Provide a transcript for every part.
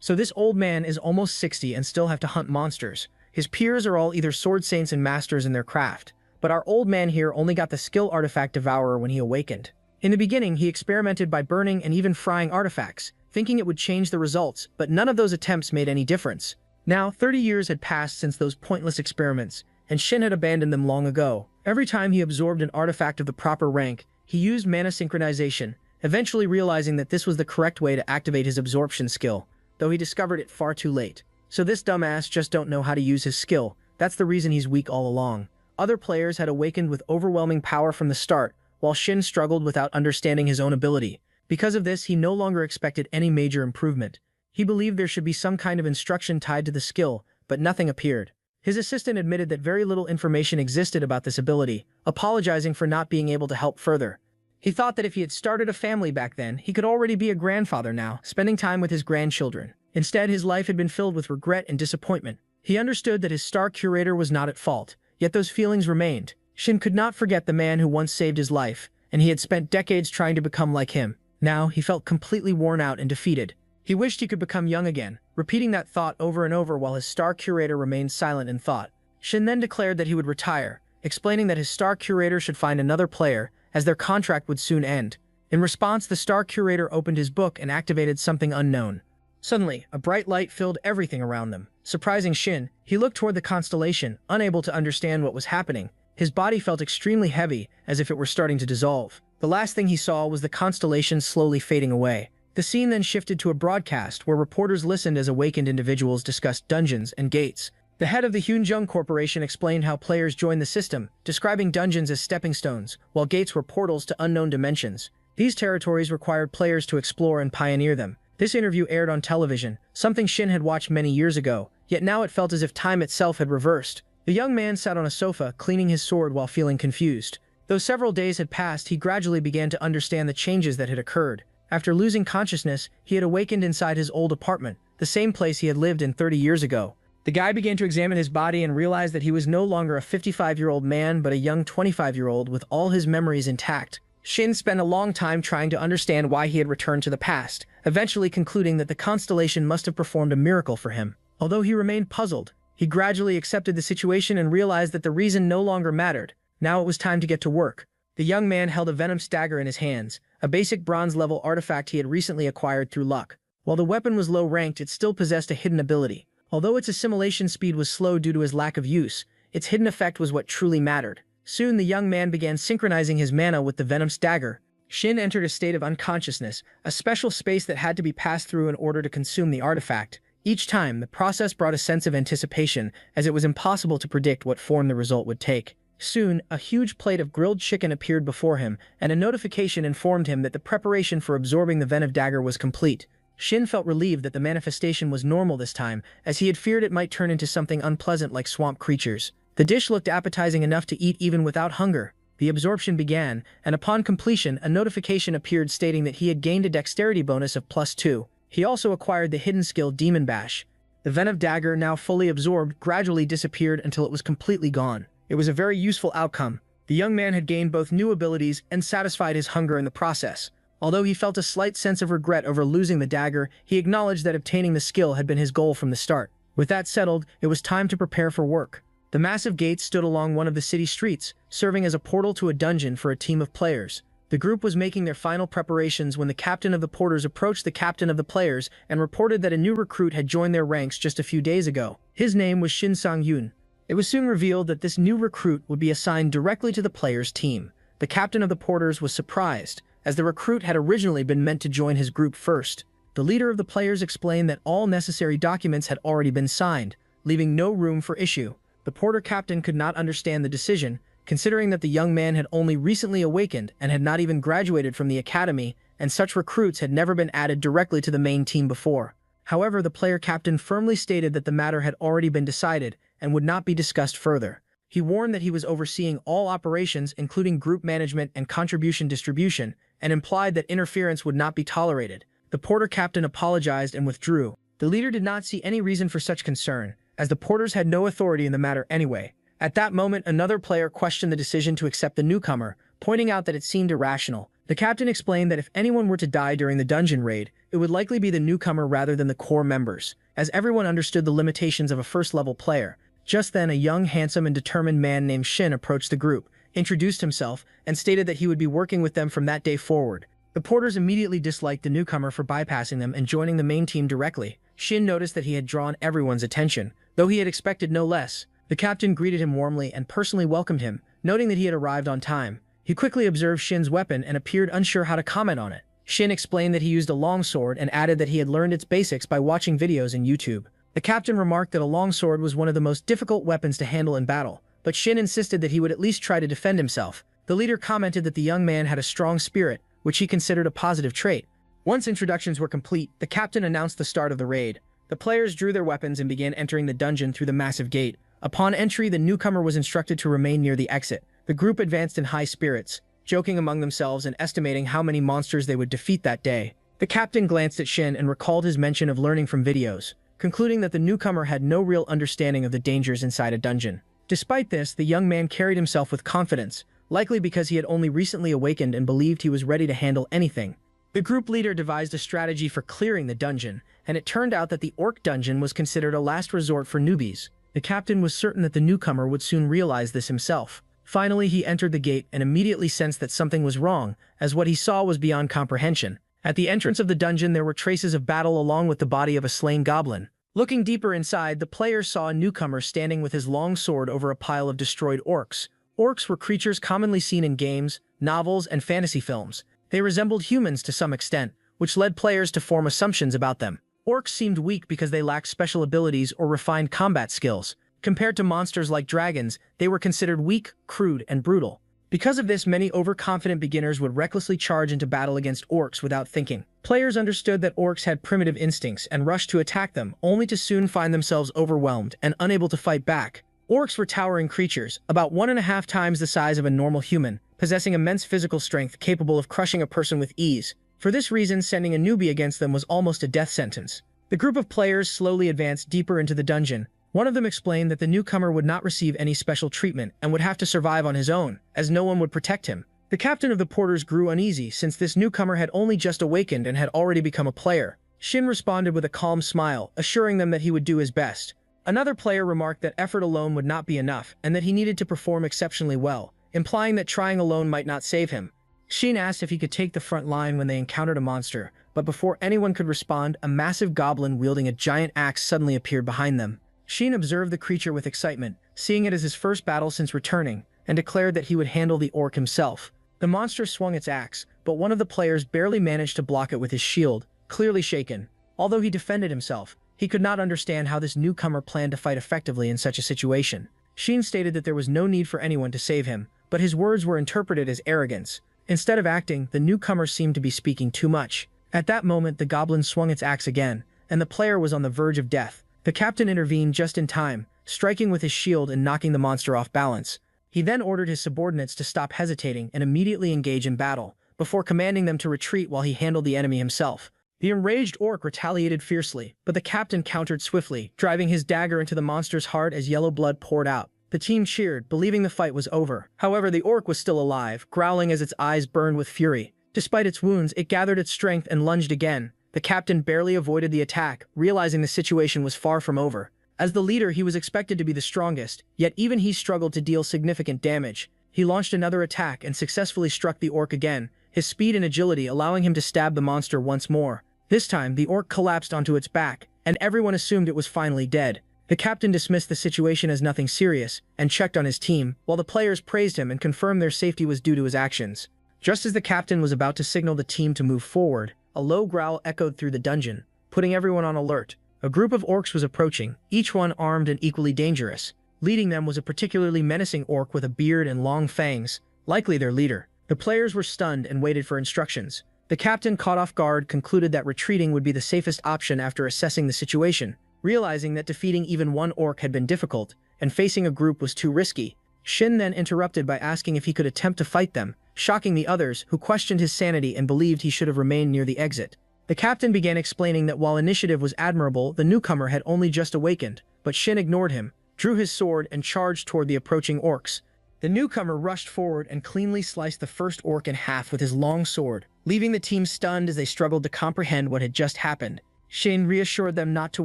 So this old man is almost 60 and still have to hunt monsters. His peers are all either sword saints and masters in their craft, but our old man here only got the skill artifact Devourer when he awakened. In the beginning, he experimented by burning and even frying artifacts, thinking it would change the results, but none of those attempts made any difference. Now, 30 years had passed since those pointless experiments, and Shin had abandoned them long ago. Every time he absorbed an artifact of the proper rank, he used mana synchronization, eventually realizing that this was the correct way to activate his absorption skill, though he discovered it far too late. So this dumbass just don't know how to use his skill. That's the reason he's weak all along. Other players had awakened with overwhelming power from the start, while Shin struggled without understanding his own ability. Because of this, he no longer expected any major improvement. He believed there should be some kind of instruction tied to the skill, but nothing appeared. His assistant admitted that very little information existed about this ability, apologizing for not being able to help further. He thought that if he had started a family back then, he could already be a grandfather now, spending time with his grandchildren. Instead, his life had been filled with regret and disappointment. He understood that his star curator was not at fault, yet those feelings remained. Shin could not forget the man who once saved his life, and he had spent decades trying to become like him. Now, he felt completely worn out and defeated. He wished he could become young again, repeating that thought over and over while his star curator remained silent in thought. Shin then declared that he would retire, explaining that his star curator should find another player, as their contract would soon end. In response, the star curator opened his book and activated something unknown. Suddenly, a bright light filled everything around them. Surprising Shin, he looked toward the constellation, unable to understand what was happening. His body felt extremely heavy, as if it were starting to dissolve. The last thing he saw was the constellation slowly fading away. The scene then shifted to a broadcast where reporters listened as awakened individuals discussed dungeons and gates. The head of the Hyunjung Corporation explained how players join the system, describing dungeons as stepping stones, while gates were portals to unknown dimensions. These territories required players to explore and pioneer them. This interview aired on television, something Shin had watched many years ago, yet now it felt as if time itself had reversed. The young man sat on a sofa, cleaning his sword while feeling confused. Though several days had passed, he gradually began to understand the changes that had occurred. After losing consciousness, he had awakened inside his old apartment, the same place he had lived in 30 years ago. The guy began to examine his body and realized that he was no longer a 55-year-old man but a young 25-year-old with all his memories intact. Shin spent a long time trying to understand why he had returned to the past, eventually concluding that the constellation must have performed a miracle for him. Although he remained puzzled, he gradually accepted the situation and realized that the reason no longer mattered. Now it was time to get to work. The young man held a venomous dagger in his hands, a basic bronze-level artifact he had recently acquired through luck. While the weapon was low-ranked, it still possessed a hidden ability. Although its assimilation speed was slow due to his lack of use, its hidden effect was what truly mattered. Soon the young man began synchronizing his mana with the venomous dagger. Shin entered a state of unconsciousness, a special space that had to be passed through in order to consume the artifact. Each time, the process brought a sense of anticipation, as it was impossible to predict what form the result would take. Soon, a huge plate of grilled chicken appeared before him, and a notification informed him that the preparation for absorbing the venom dagger was complete. Shin felt relieved that the manifestation was normal this time, as he had feared it might turn into something unpleasant like swamp creatures. The dish looked appetizing enough to eat even without hunger. The absorption began, and upon completion, a notification appeared stating that he had gained a dexterity bonus of +2. He also acquired the hidden skill Demon Bash. The venom dagger, now fully absorbed, gradually disappeared until it was completely gone. It was a very useful outcome. The young man had gained both new abilities and satisfied his hunger in the process. Although he felt a slight sense of regret over losing the dagger, he acknowledged that obtaining the skill had been his goal from the start. With that settled, it was time to prepare for work. The massive gates stood along one of the city streets, serving as a portal to a dungeon for a team of players. The group was making their final preparations when the captain of the porters approached the captain of the players and reported that a new recruit had joined their ranks just a few days ago. His name was Shin Sang-yoon. It was soon revealed that this new recruit would be assigned directly to the players' team. The captain of the porters was surprised, as the recruit had originally been meant to join his group first. The leader of the players explained that all necessary documents had already been signed, leaving no room for issue. The porter captain could not understand the decision, considering that the young man had only recently awakened and had not even graduated from the academy, and such recruits had never been added directly to the main team before. However, the player captain firmly stated that the matter had already been decided and would not be discussed further. He warned that he was overseeing all operations, including group management and contribution distribution, and implied that interference would not be tolerated. The porter captain apologized and withdrew. The leader did not see any reason for such concern, as the porters had no authority in the matter anyway. At that moment, another player questioned the decision to accept the newcomer, pointing out that it seemed irrational. The captain explained that if anyone were to die during the dungeon raid, it would likely be the newcomer rather than the core members, as everyone understood the limitations of a first-level player. Just then, a young, handsome, and determined man named Shin approached the group, introduced himself, and stated that he would be working with them from that day forward. The porters immediately disliked the newcomer for bypassing them and joining the main team directly. Shin noticed that he had drawn everyone's attention, though he had expected no less. The captain greeted him warmly and personally welcomed him, noting that he had arrived on time. He quickly observed Shin's weapon and appeared unsure how to comment on it. Shin explained that he used a longsword and added that he had learned its basics by watching videos in YouTube. The captain remarked that a longsword was one of the most difficult weapons to handle in battle, but Shin insisted that he would at least try to defend himself. The leader commented that the young man had a strong spirit, which he considered a positive trait. Once introductions were complete, the captain announced the start of the raid. The players drew their weapons and began entering the dungeon through the massive gate. Upon entry, the newcomer was instructed to remain near the exit. The group advanced in high spirits, joking among themselves and estimating how many monsters they would defeat that day. The captain glanced at Shin and recalled his mention of learning from videos, concluding that the newcomer had no real understanding of the dangers inside a dungeon. Despite this, the young man carried himself with confidence, likely because he had only recently awakened and believed he was ready to handle anything. The group leader devised a strategy for clearing the dungeon, and it turned out that the orc dungeon was considered a last resort for newbies. The captain was certain that the newcomer would soon realize this himself. Finally, he entered the gate and immediately sensed that something was wrong, as what he saw was beyond comprehension. At the entrance of the dungeon, there were traces of battle along with the body of a slain goblin. Looking deeper inside, the players saw a newcomer standing with his long sword over a pile of destroyed orcs. Orcs were creatures commonly seen in games, novels, and fantasy films. They resembled humans to some extent, which led players to form assumptions about them. Orcs seemed weak because they lacked special abilities or refined combat skills. Compared to monsters like dragons, they were considered weak, crude, and brutal. Because of this, many overconfident beginners would recklessly charge into battle against orcs without thinking. Players understood that orcs had primitive instincts and rushed to attack them, only to soon find themselves overwhelmed and unable to fight back. Orcs were towering creatures, about 1.5 times the size of a normal human, possessing immense physical strength capable of crushing a person with ease. For this reason, sending a newbie against them was almost a death sentence. The group of players slowly advanced deeper into the dungeon. One of them explained that the newcomer would not receive any special treatment and would have to survive on his own, as no one would protect him. The captain of the porters grew uneasy since this newcomer had only just awakened and had already become a player. Shin responded with a calm smile, assuring them that he would do his best. Another player remarked that effort alone would not be enough and that he needed to perform exceptionally well, implying that trying alone might not save him. Shin asked if he could take the front line when they encountered a monster, but before anyone could respond, a massive goblin wielding a giant axe suddenly appeared behind them. Shin observed the creature with excitement, seeing it as his first battle since returning, and declared that he would handle the orc himself. The monster swung its axe, but one of the players barely managed to block it with his shield, clearly shaken. Although he defended himself, he could not understand how this newcomer planned to fight effectively in such a situation. Shin stated that there was no need for anyone to save him, but his words were interpreted as arrogance. Instead of acting, the newcomer seemed to be speaking too much. At that moment, the goblin swung its axe again, and the player was on the verge of death. The captain intervened just in time, striking with his shield and knocking the monster off balance. He then ordered his subordinates to stop hesitating and immediately engage in battle, before commanding them to retreat while he handled the enemy himself. The enraged orc retaliated fiercely, but the captain countered swiftly, driving his dagger into the monster's heart as yellow blood poured out. The team cheered, believing the fight was over. However, the orc was still alive, growling as its eyes burned with fury. Despite its wounds, it gathered its strength and lunged again. The captain barely avoided the attack, realizing the situation was far from over. As the leader, he was expected to be the strongest, yet even he struggled to deal significant damage. He launched another attack and successfully struck the orc again, his speed and agility allowing him to stab the monster once more. This time, the orc collapsed onto its back, and everyone assumed it was finally dead. The captain dismissed the situation as nothing serious, and checked on his team, while the players praised him and confirmed their safety was due to his actions. Just as the captain was about to signal the team to move forward, a low growl echoed through the dungeon, putting everyone on alert. A group of orcs was approaching, each one armed and equally dangerous. Leading them was a particularly menacing orc with a beard and long fangs, likely their leader. The players were stunned and waited for instructions. The captain, caught off guard, concluded that retreating would be the safest option after assessing the situation. Realizing that defeating even one orc had been difficult, and facing a group was too risky, Shin then interrupted by asking if he could attempt to fight them, shocking the others, who questioned his sanity and believed he should have remained near the exit. The captain began explaining that while initiative was admirable, the newcomer had only just awakened, but Shin ignored him, drew his sword, and charged toward the approaching orcs. The newcomer rushed forward and cleanly sliced the first orc in half with his long sword, leaving the team stunned as they struggled to comprehend what had just happened. Shin reassured them not to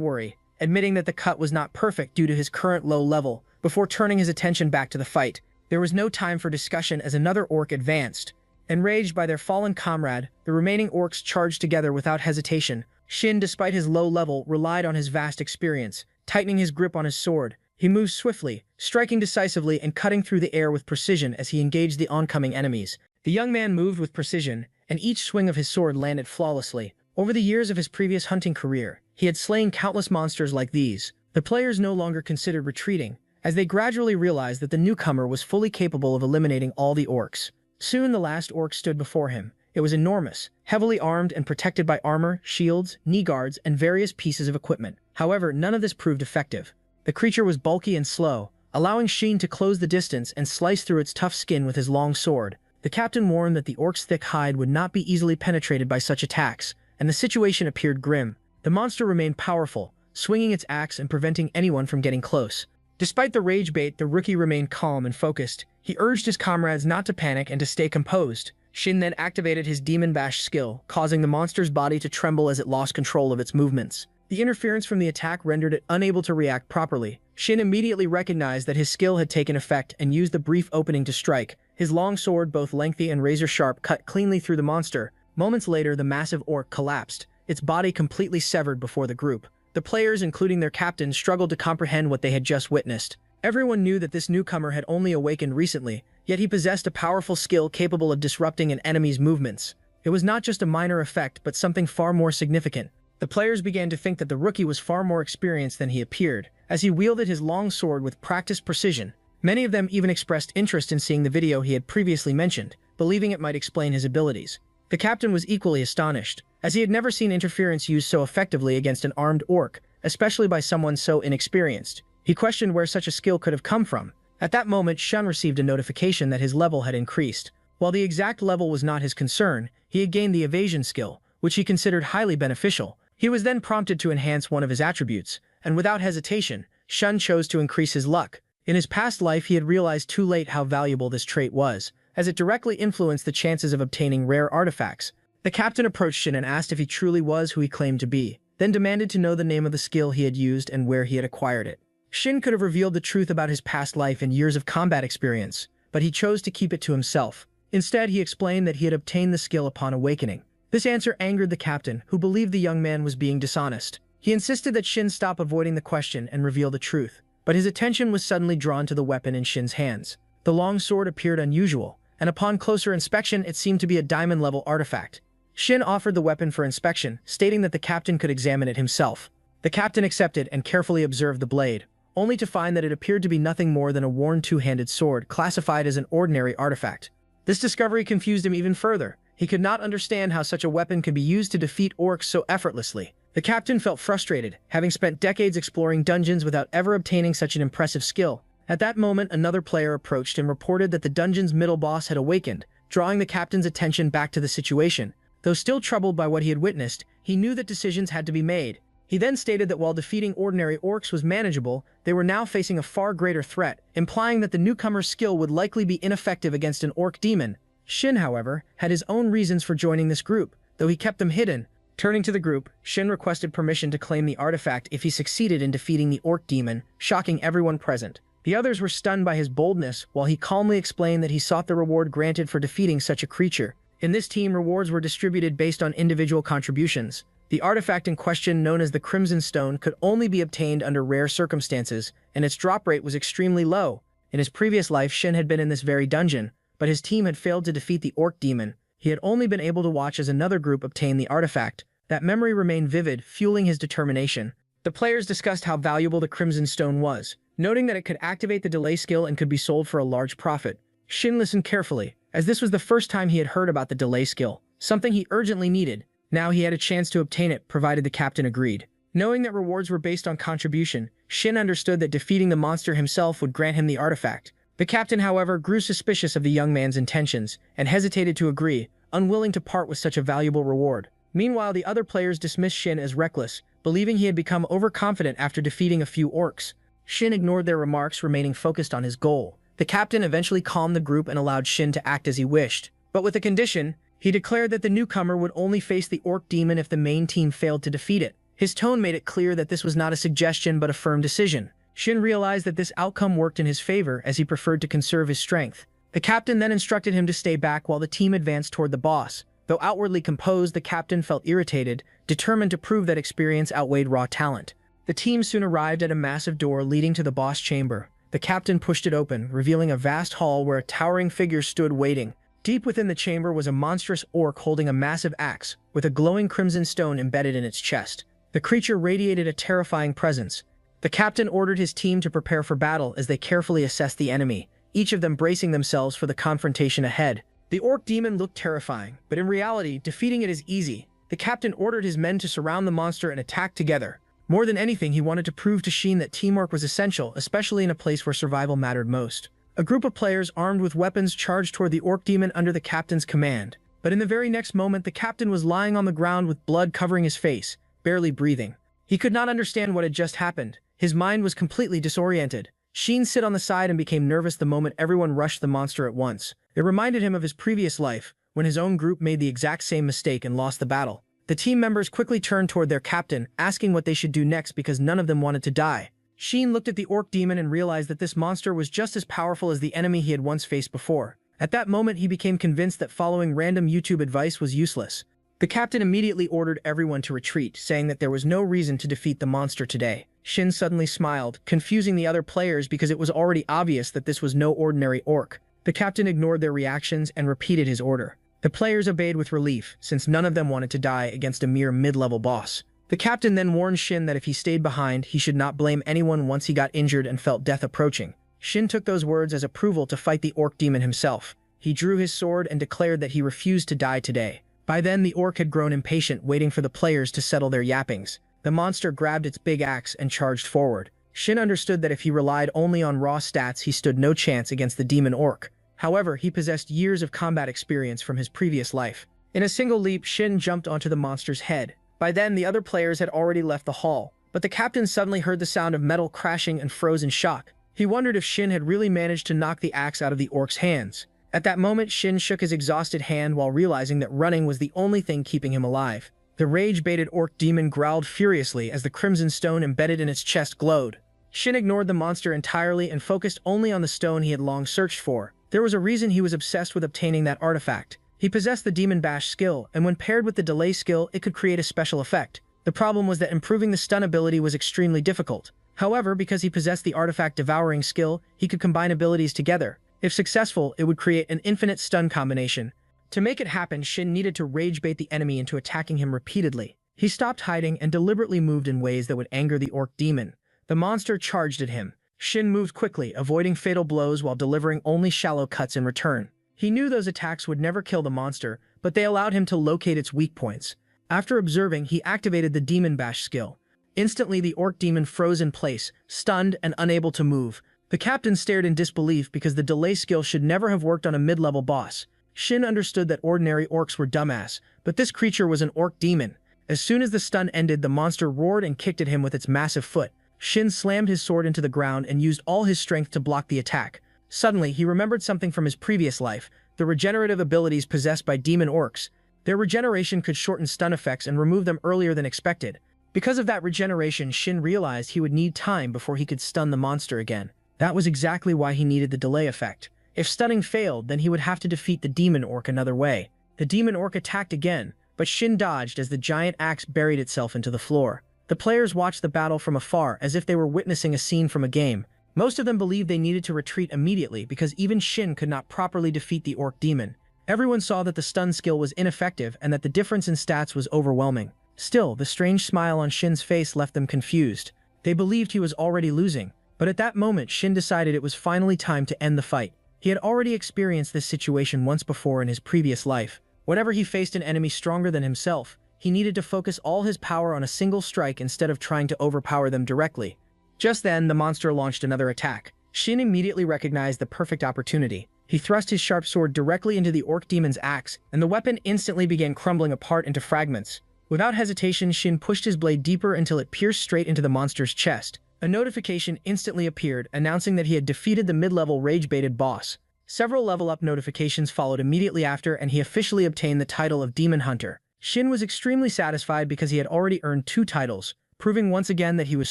worry, admitting that the cut was not perfect due to his current low level, before turning his attention back to the fight. There was no time for discussion as another orc advanced. Enraged by their fallen comrade, the remaining orcs charged together without hesitation. Shin, despite his low level, relied on his vast experience. Tightening his grip on his sword, he moved swiftly, striking decisively and cutting through the air with precision as he engaged the oncoming enemies. The young man moved with precision, and each swing of his sword landed flawlessly. Over the years of his previous hunting career, he had slain countless monsters like these. The players no longer considered retreating, as they gradually realized that the newcomer was fully capable of eliminating all the orcs. Soon the last orc stood before him. It was enormous, heavily armed and protected by armor, shields, knee guards, and various pieces of equipment. However, none of this proved effective. The creature was bulky and slow, allowing Shin to close the distance and slice through its tough skin with his long sword. The captain warned that the orc's thick hide would not be easily penetrated by such attacks, and the situation appeared grim. The monster remained powerful, swinging its axe and preventing anyone from getting close. Despite the rage bait, the rookie remained calm and focused. He urged his comrades not to panic and to stay composed. Shin then activated his Demon Bash skill, causing the monster's body to tremble as it lost control of its movements. The interference from the attack rendered it unable to react properly. Shin immediately recognized that his skill had taken effect and used the brief opening to strike. His long sword, both lengthy and razor-sharp, cut cleanly through the monster. Moments later, the massive orc collapsed, its body completely severed before the group. The players, including their captain, struggled to comprehend what they had just witnessed. Everyone knew that this newcomer had only awakened recently, yet he possessed a powerful skill capable of disrupting an enemy's movements. It was not just a minor effect, but something far more significant. The players began to think that the rookie was far more experienced than he appeared, as he wielded his long sword with practiced precision. Many of them even expressed interest in seeing the video he had previously mentioned, believing it might explain his abilities. The captain was equally astonished, as he had never seen interference used so effectively against an armed orc, especially by someone so inexperienced. He questioned where such a skill could have come from. At that moment, Shun received a notification that his level had increased. While the exact level was not his concern, he had gained the evasion skill, which he considered highly beneficial. He was then prompted to enhance one of his attributes, and without hesitation, Shun chose to increase his luck. In his past life, he had realized too late how valuable this trait was, as it directly influenced the chances of obtaining rare artifacts. The captain approached Shin and asked if he truly was who he claimed to be, then demanded to know the name of the skill he had used and where he had acquired it. Shin could have revealed the truth about his past life and years of combat experience, but he chose to keep it to himself. Instead, he explained that he had obtained the skill upon awakening. This answer angered the captain, who believed the young man was being dishonest. He insisted that Shin stop avoiding the question and reveal the truth, but his attention was suddenly drawn to the weapon in Shin's hands. The long sword appeared unusual, and upon closer inspection, it seemed to be a diamond-level artifact. Shin offered the weapon for inspection, stating that the captain could examine it himself. The captain accepted and carefully observed the blade, only to find that it appeared to be nothing more than a worn two-handed sword classified as an ordinary artifact. This discovery confused him even further. He could not understand how such a weapon could be used to defeat orcs so effortlessly. The captain felt frustrated, having spent decades exploring dungeons without ever obtaining such an impressive skill. At that moment, another player approached and reported that the dungeon's middle boss had awakened, drawing the captain's attention back to the situation. Though still troubled by what he had witnessed, he knew that decisions had to be made. He then stated that while defeating ordinary orcs was manageable, they were now facing a far greater threat, implying that the newcomer's skill would likely be ineffective against an orc demon. Shin, however, had his own reasons for joining this group, though he kept them hidden. Turning to the group, Shin requested permission to claim the artifact if he succeeded in defeating the orc demon, shocking everyone present. The others were stunned by his boldness, while he calmly explained that he sought the reward granted for defeating such a creature. In this team, rewards were distributed based on individual contributions. The artifact in question, known as the Crimson Stone, could only be obtained under rare circumstances, and its drop rate was extremely low. In his previous life, Shin had been in this very dungeon, but his team had failed to defeat the orc demon. He had only been able to watch as another group obtained the artifact. That memory remained vivid, fueling his determination. The players discussed how valuable the Crimson Stone was, noting that it could activate the delay skill and could be sold for a large profit. Shin listened carefully, as this was the first time he had heard about the delay skill, something he urgently needed. Now he had a chance to obtain it, provided the captain agreed. Knowing that rewards were based on contribution, Shin understood that defeating the monster himself would grant him the artifact. The captain, however, grew suspicious of the young man's intentions, and hesitated to agree, unwilling to part with such a valuable reward. Meanwhile, the other players dismissed Shin as reckless, believing he had become overconfident after defeating a few orcs. Shin ignored their remarks, remaining focused on his goal. The captain eventually calmed the group and allowed Shin to act as he wished. But with a condition, he declared that the newcomer would only face the orc demon if the main team failed to defeat it. His tone made it clear that this was not a suggestion but a firm decision. Shin realized that this outcome worked in his favor as he preferred to conserve his strength. The captain then instructed him to stay back while the team advanced toward the boss. Though outwardly composed, the captain felt irritated, determined to prove that experience outweighed raw talent. The team soon arrived at a massive door leading to the boss chamber. The captain pushed it open, revealing a vast hall where a towering figure stood waiting. Deep within the chamber was a monstrous orc holding a massive axe, with a glowing crimson stone embedded in its chest. The creature radiated a terrifying presence. The captain ordered his team to prepare for battle as they carefully assessed the enemy, each of them bracing themselves for the confrontation ahead. The orc demon looked terrifying, but in reality, defeating it is easy. The captain ordered his men to surround the monster and attack together. More than anything, he wanted to prove to Shin that teamwork was essential, especially in a place where survival mattered most. A group of players armed with weapons charged toward the orc demon under the captain's command. But in the very next moment, the captain was lying on the ground with blood covering his face, barely breathing. He could not understand what had just happened. His mind was completely disoriented. Shin sat on the side and became nervous the moment everyone rushed the monster at once. It reminded him of his previous life, when his own group made the exact same mistake and lost the battle. The team members quickly turned toward their captain, asking what they should do next because none of them wanted to die. Shin looked at the orc demon and realized that this monster was just as powerful as the enemy he had once faced before. At that moment, he became convinced that following random YouTube advice was useless. The captain immediately ordered everyone to retreat, saying that there was no reason to defeat the monster today. Shin suddenly smiled, confusing the other players because it was already obvious that this was no ordinary orc. The captain ignored their reactions and repeated his order. The players obeyed with relief, since none of them wanted to die against a mere mid-level boss. The captain then warned Shin that if he stayed behind, he should not blame anyone once he got injured and felt death approaching. Shin took those words as approval to fight the orc demon himself. He drew his sword and declared that he refused to die today. By then, the orc had grown impatient, waiting for the players to settle their yappings. The monster grabbed its big axe and charged forward. Shin understood that if he relied only on raw stats, he stood no chance against the demon orc. However, he possessed years of combat experience from his previous life. In a single leap, Shin jumped onto the monster's head. By then, the other players had already left the hall, but the captain suddenly heard the sound of metal crashing and froze in shock. He wondered if Shin had really managed to knock the axe out of the orc's hands. At that moment, Shin shook his exhausted hand while realizing that running was the only thing keeping him alive. The rage-baited orc demon growled furiously as the crimson stone embedded in its chest glowed. Shin ignored the monster entirely and focused only on the stone he had long searched for. There was a reason he was obsessed with obtaining that artifact. He possessed the Demon Bash skill, and when paired with the Delay skill, it could create a special effect. The problem was that improving the stun ability was extremely difficult. However, because he possessed the artifact Devouring skill, he could combine abilities together. If successful, it would create an infinite stun combination. To make it happen, Shin needed to rage bait the enemy into attacking him repeatedly. He stopped hiding and deliberately moved in ways that would anger the orc demon. The monster charged at him. Shin moved quickly, avoiding fatal blows while delivering only shallow cuts in return. He knew those attacks would never kill the monster, but they allowed him to locate its weak points. After observing, he activated the Demon Bash skill. Instantly, the orc demon froze in place, stunned and unable to move. The captain stared in disbelief because the delay skill should never have worked on a mid-level boss. Shin understood that ordinary orcs were dumbass, but this creature was an orc demon. As soon as the stun ended, the monster roared and kicked at him with its massive foot. Shin slammed his sword into the ground and used all his strength to block the attack. Suddenly, he remembered something from his previous life, the regenerative abilities possessed by demon orcs. Their regeneration could shorten stun effects and remove them earlier than expected. Because of that regeneration, Shin realized he would need time before he could stun the monster again. That was exactly why he needed the delay effect. If stunning failed, then he would have to defeat the demon orc another way. The demon orc attacked again, but Shin dodged as the giant axe buried itself into the floor. The players watched the battle from afar as if they were witnessing a scene from a game. Most of them believed they needed to retreat immediately because even Shin could not properly defeat the orc demon. Everyone saw that the stun skill was ineffective and that the difference in stats was overwhelming. Still, the strange smile on Shin's face left them confused. They believed he was already losing, but at that moment Shin decided it was finally time to end the fight. He had already experienced this situation once before in his previous life. Whenever he faced an enemy stronger than himself, he needed to focus all his power on a single strike instead of trying to overpower them directly. Just then, the monster launched another attack. Shin immediately recognized the perfect opportunity. He thrust his sharp sword directly into the orc demon's axe, and the weapon instantly began crumbling apart into fragments. Without hesitation, Shin pushed his blade deeper until it pierced straight into the monster's chest. A notification instantly appeared, announcing that he had defeated the mid-level rage-baited boss. Several level-up notifications followed immediately after, and he officially obtained the title of Demon Hunter. Shin was extremely satisfied because he had already earned 2 titles, proving once again that he was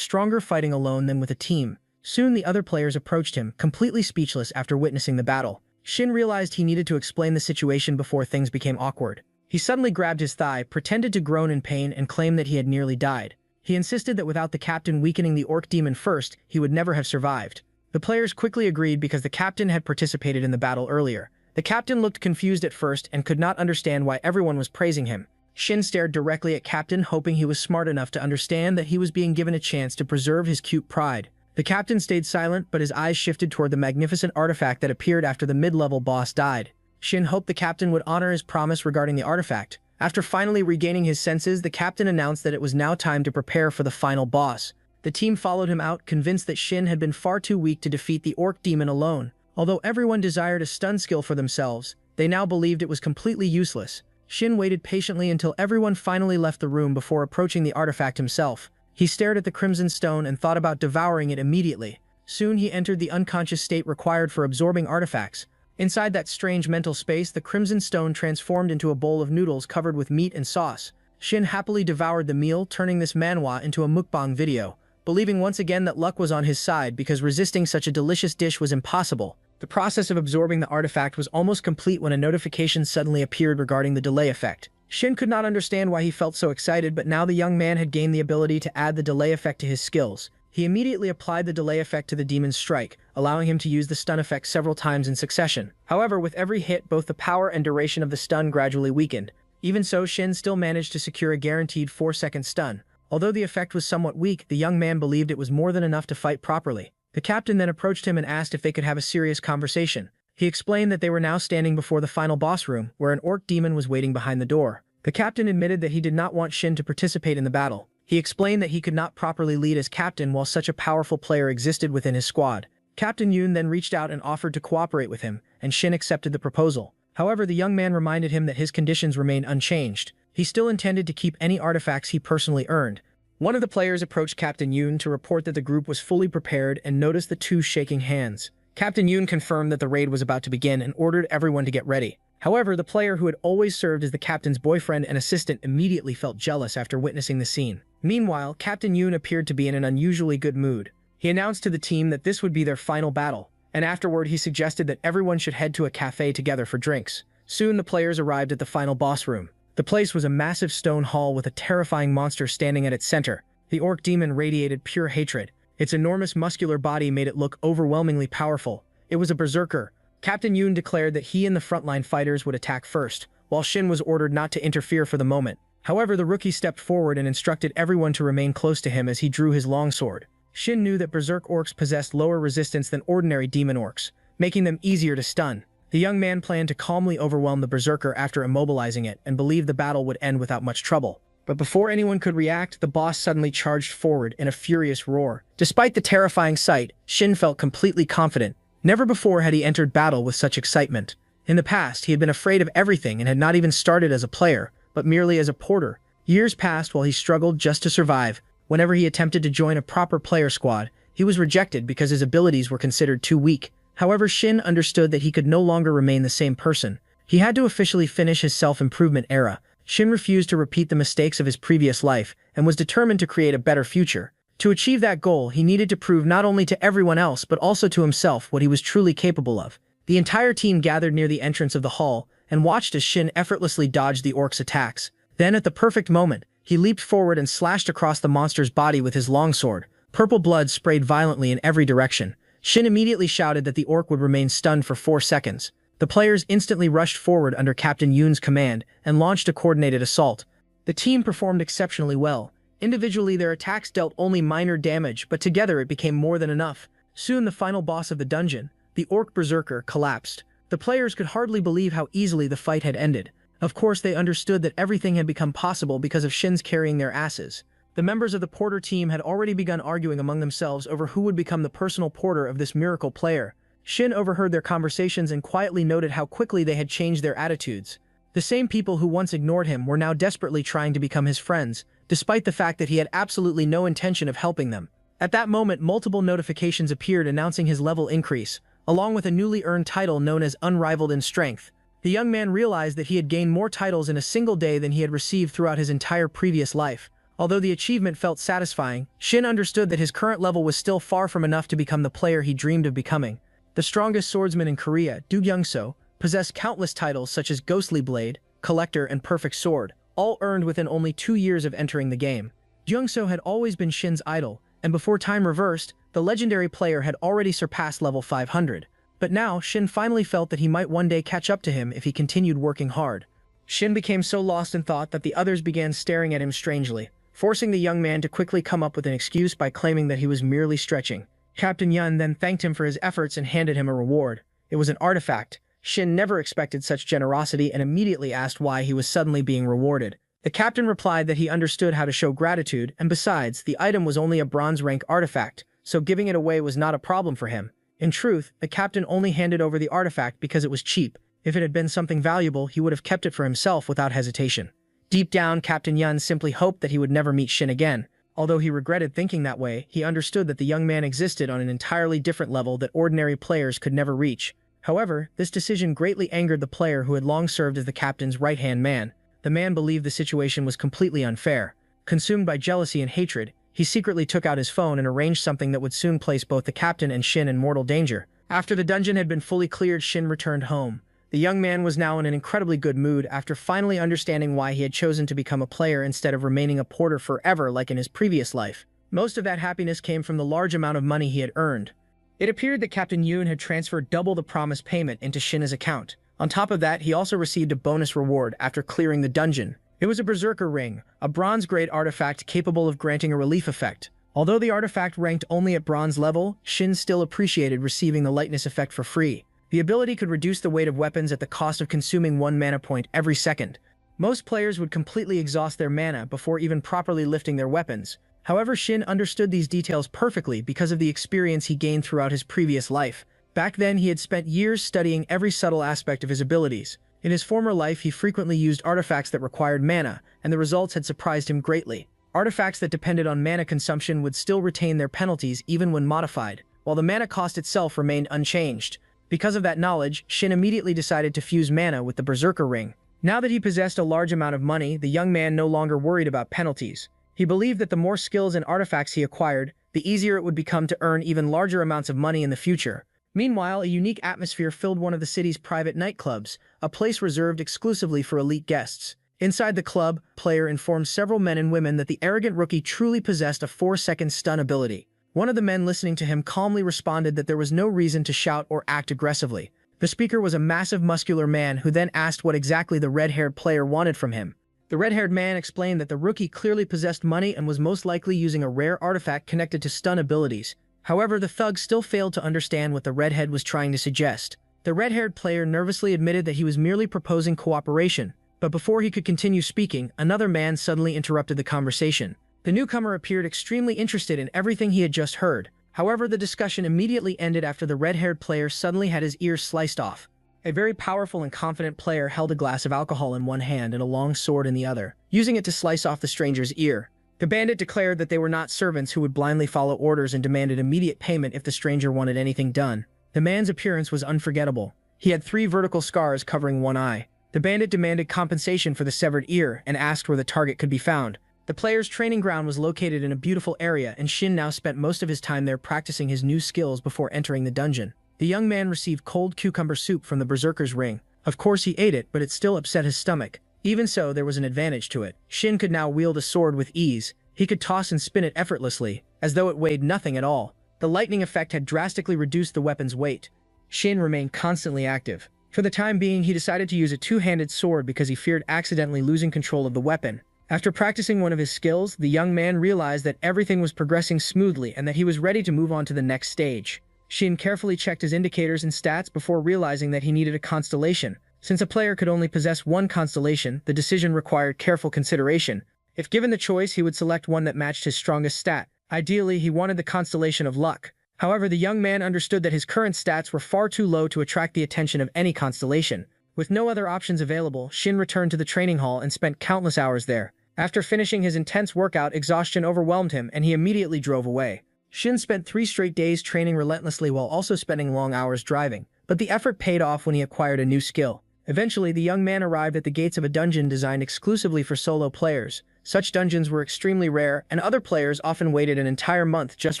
stronger fighting alone than with a team. Soon the other players approached him, completely speechless after witnessing the battle. Shin realized he needed to explain the situation before things became awkward. He suddenly grabbed his thigh, pretended to groan in pain, and claimed that he had nearly died. He insisted that without the captain weakening the orc demon first, he would never have survived. The players quickly agreed because the captain had participated in the battle earlier. The captain looked confused at first and could not understand why everyone was praising him. Shin stared directly at Captain, hoping he was smart enough to understand that he was being given a chance to preserve his cute pride. The captain stayed silent, but his eyes shifted toward the magnificent artifact that appeared after the mid-level boss died. Shin hoped the captain would honor his promise regarding the artifact. After finally regaining his senses, the captain announced that it was now time to prepare for the final boss. The team followed him out, convinced that Shin had been far too weak to defeat the orc demon alone. Although everyone desired a stun skill for themselves, they now believed it was completely useless. Shin waited patiently until everyone finally left the room before approaching the artifact himself. He stared at the crimson stone and thought about devouring it immediately. Soon he entered the unconscious state required for absorbing artifacts. Inside that strange mental space, the crimson stone transformed into a bowl of noodles covered with meat and sauce. Shin happily devoured the meal, turning this manhwa into a mukbang video, believing once again that luck was on his side because resisting such a delicious dish was impossible. The process of absorbing the artifact was almost complete when a notification suddenly appeared regarding the delay effect. Shin could not understand why he felt so excited, but now the young man had gained the ability to add the delay effect to his skills. He immediately applied the delay effect to the demon's strike, allowing him to use the stun effect several times in succession. However, with every hit, both the power and duration of the stun gradually weakened. Even so, Shin still managed to secure a guaranteed 4-second stun. Although the effect was somewhat weak, the young man believed it was more than enough to fight properly. The captain then approached him and asked if they could have a serious conversation. He explained that they were now standing before the final boss room, where an orc demon was waiting behind the door. The captain admitted that he did not want Shin to participate in the battle. He explained that he could not properly lead as captain while such a powerful player existed within his squad. Captain Yoon then reached out and offered to cooperate with him, and Shin accepted the proposal. However, the young man reminded him that his conditions remained unchanged. He still intended to keep any artifacts he personally earned. One of the players approached Captain Yoon to report that the group was fully prepared and noticed the two shaking hands. Captain Yoon confirmed that the raid was about to begin and ordered everyone to get ready. However, the player who had always served as the captain's boyfriend and assistant immediately felt jealous after witnessing the scene. Meanwhile, Captain Yoon appeared to be in an unusually good mood. He announced to the team that this would be their final battle, and afterward he suggested that everyone should head to a cafe together for drinks. Soon the players arrived at the final boss room. The place was a massive stone hall with a terrifying monster standing at its center. The orc demon radiated pure hatred. Its enormous muscular body made it look overwhelmingly powerful. It was a berserker. Captain Yoon declared that he and the frontline fighters would attack first, while Shin was ordered not to interfere for the moment. However, the rookie stepped forward and instructed everyone to remain close to him as he drew his longsword. Shin knew that berserk orcs possessed lower resistance than ordinary demon orcs, making them easier to stun. The young man planned to calmly overwhelm the berserker after immobilizing it and believed the battle would end without much trouble. But before anyone could react, the boss suddenly charged forward in a furious roar. Despite the terrifying sight, Shin felt completely confident. Never before had he entered battle with such excitement. In the past, he had been afraid of everything and had not even started as a player, but merely as a porter. Years passed while he struggled just to survive. Whenever he attempted to join a proper player squad, he was rejected because his abilities were considered too weak. However, Shin understood that he could no longer remain the same person. He had to officially finish his self-improvement era. Shin refused to repeat the mistakes of his previous life and was determined to create a better future. To achieve that goal, he needed to prove not only to everyone else but also to himself what he was truly capable of. The entire team gathered near the entrance of the hall and watched as Shin effortlessly dodged the orc's attacks. Then, at the perfect moment, he leaped forward and slashed across the monster's body with his longsword. Purple blood sprayed violently in every direction. Shin immediately shouted that the orc would remain stunned for 4 seconds. The players instantly rushed forward under Captain Yoon's command and launched a coordinated assault. The team performed exceptionally well. Individually, their attacks dealt only minor damage, but together it became more than enough. Soon the final boss of the dungeon, the orc berserker, collapsed. The players could hardly believe how easily the fight had ended. Of course, they understood that everything had become possible because of Shin's carrying their asses. The members of the porter team had already begun arguing among themselves over who would become the personal porter of this miracle player. Shin overheard their conversations and quietly noted how quickly they had changed their attitudes. The same people who once ignored him were now desperately trying to become his friends, despite the fact that he had absolutely no intention of helping them. At that moment, multiple notifications appeared announcing his level increase, along with a newly earned title known as Unrivaled in Strength. The young man realized that he had gained more titles in a single day than he had received throughout his entire previous life. Although the achievement felt satisfying, Shin understood that his current level was still far from enough to become the player he dreamed of becoming. The strongest swordsman in Korea, Do Young-so, possessed countless titles such as Ghostly Blade, Collector, and Perfect Sword, all earned within only 2 years of entering the game. Young-so had always been Shin's idol, and before time reversed, the legendary player had already surpassed level 500. But now, Shin finally felt that he might one day catch up to him if he continued working hard. Shin became so lost in thought that the others began staring at him strangely, forcing the young man to quickly come up with an excuse by claiming that he was merely stretching. Captain Yun then thanked him for his efforts and handed him a reward. It was an artifact. Shin never expected such generosity and immediately asked why he was suddenly being rewarded. The captain replied that he understood how to show gratitude, and besides, the item was only a bronze rank artifact, so giving it away was not a problem for him. In truth, the captain only handed over the artifact because it was cheap. If it had been something valuable, he would have kept it for himself without hesitation. Deep down, Captain Yun simply hoped that he would never meet Shin again. Although he regretted thinking that way, he understood that the young man existed on an entirely different level that ordinary players could never reach. However, this decision greatly angered the player who had long served as the captain's right-hand man. The man believed the situation was completely unfair. Consumed by jealousy and hatred, he secretly took out his phone and arranged something that would soon place both the captain and Shin in mortal danger. After the dungeon had been fully cleared, Shin returned home. The young man was now in an incredibly good mood after finally understanding why he had chosen to become a player instead of remaining a porter forever like in his previous life. Most of that happiness came from the large amount of money he had earned. It appeared that Captain Yoon had transferred double the promised payment into Shin's account. On top of that, he also received a bonus reward after clearing the dungeon. It was a Berserker Ring, a bronze-grade artifact capable of granting a relief effect. Although the artifact ranked only at bronze level, Shin still appreciated receiving the lightness effect for free. The ability could reduce the weight of weapons at the cost of consuming 1 mana point every second. Most players would completely exhaust their mana before even properly lifting their weapons. However, Shin understood these details perfectly because of the experience he gained throughout his previous life. Back then, he had spent years studying every subtle aspect of his abilities. In his former life, he frequently used artifacts that required mana, and the results had surprised him greatly. Artifacts that depended on mana consumption would still retain their penalties even when modified, while the mana cost itself remained unchanged. Because of that knowledge, Shin immediately decided to fuse mana with the Berserker Ring. Now that he possessed a large amount of money, the young man no longer worried about penalties. He believed that the more skills and artifacts he acquired, the easier it would become to earn even larger amounts of money in the future. Meanwhile, a unique atmosphere filled one of the city's private nightclubs, a place reserved exclusively for elite guests. Inside the club, player informed several men and women that the arrogant rookie truly possessed a 4-second stun ability. One of the men listening to him calmly responded that there was no reason to shout or act aggressively. The speaker was a massive muscular man who then asked what exactly the red-haired player wanted from him. The red-haired man explained that the rookie clearly possessed money and was most likely using a rare artifact connected to stun abilities. However, the thug still failed to understand what the redhead was trying to suggest. The red-haired player nervously admitted that he was merely proposing cooperation, but before he could continue speaking, another man suddenly interrupted the conversation. The newcomer appeared extremely interested in everything he had just heard. However, the discussion immediately ended after the red-haired player suddenly had his ears sliced off. A very powerful and confident player held a glass of alcohol in one hand and a long sword in the other, using it to slice off the stranger's ear. The bandit declared that they were not servants who would blindly follow orders and demanded immediate payment if the stranger wanted anything done. The man's appearance was unforgettable. He had 3 vertical scars covering one eye. The bandit demanded compensation for the severed ear and asked where the target could be found. The player's training ground was located in a beautiful area, and Shin now spent most of his time there practicing his new skills before entering the dungeon. The young man received cold cucumber soup from the Berserker's Ring. Of course he ate it, but it still upset his stomach. Even so, there was an advantage to it. Shin could now wield a sword with ease. He could toss and spin it effortlessly, as though it weighed nothing at all. The lightning effect had drastically reduced the weapon's weight. Shin remained constantly active. For the time being, he decided to use a two-handed sword because he feared accidentally losing control of the weapon. After practicing one of his skills, the young man realized that everything was progressing smoothly and that he was ready to move on to the next stage. Shin carefully checked his indicators and stats before realizing that he needed a constellation. Since a player could only possess one constellation, the decision required careful consideration. If given the choice, he would select one that matched his strongest stat. Ideally, he wanted the constellation of luck. However, the young man understood that his current stats were far too low to attract the attention of any constellation. With no other options available, Shin returned to the training hall and spent countless hours there. After finishing his intense workout, exhaustion overwhelmed him and he immediately drove away. Shin spent 3 straight days training relentlessly while also spending long hours driving, but the effort paid off when he acquired a new skill. Eventually, the young man arrived at the gates of a dungeon designed exclusively for solo players. Such dungeons were extremely rare, and other players often waited an entire month just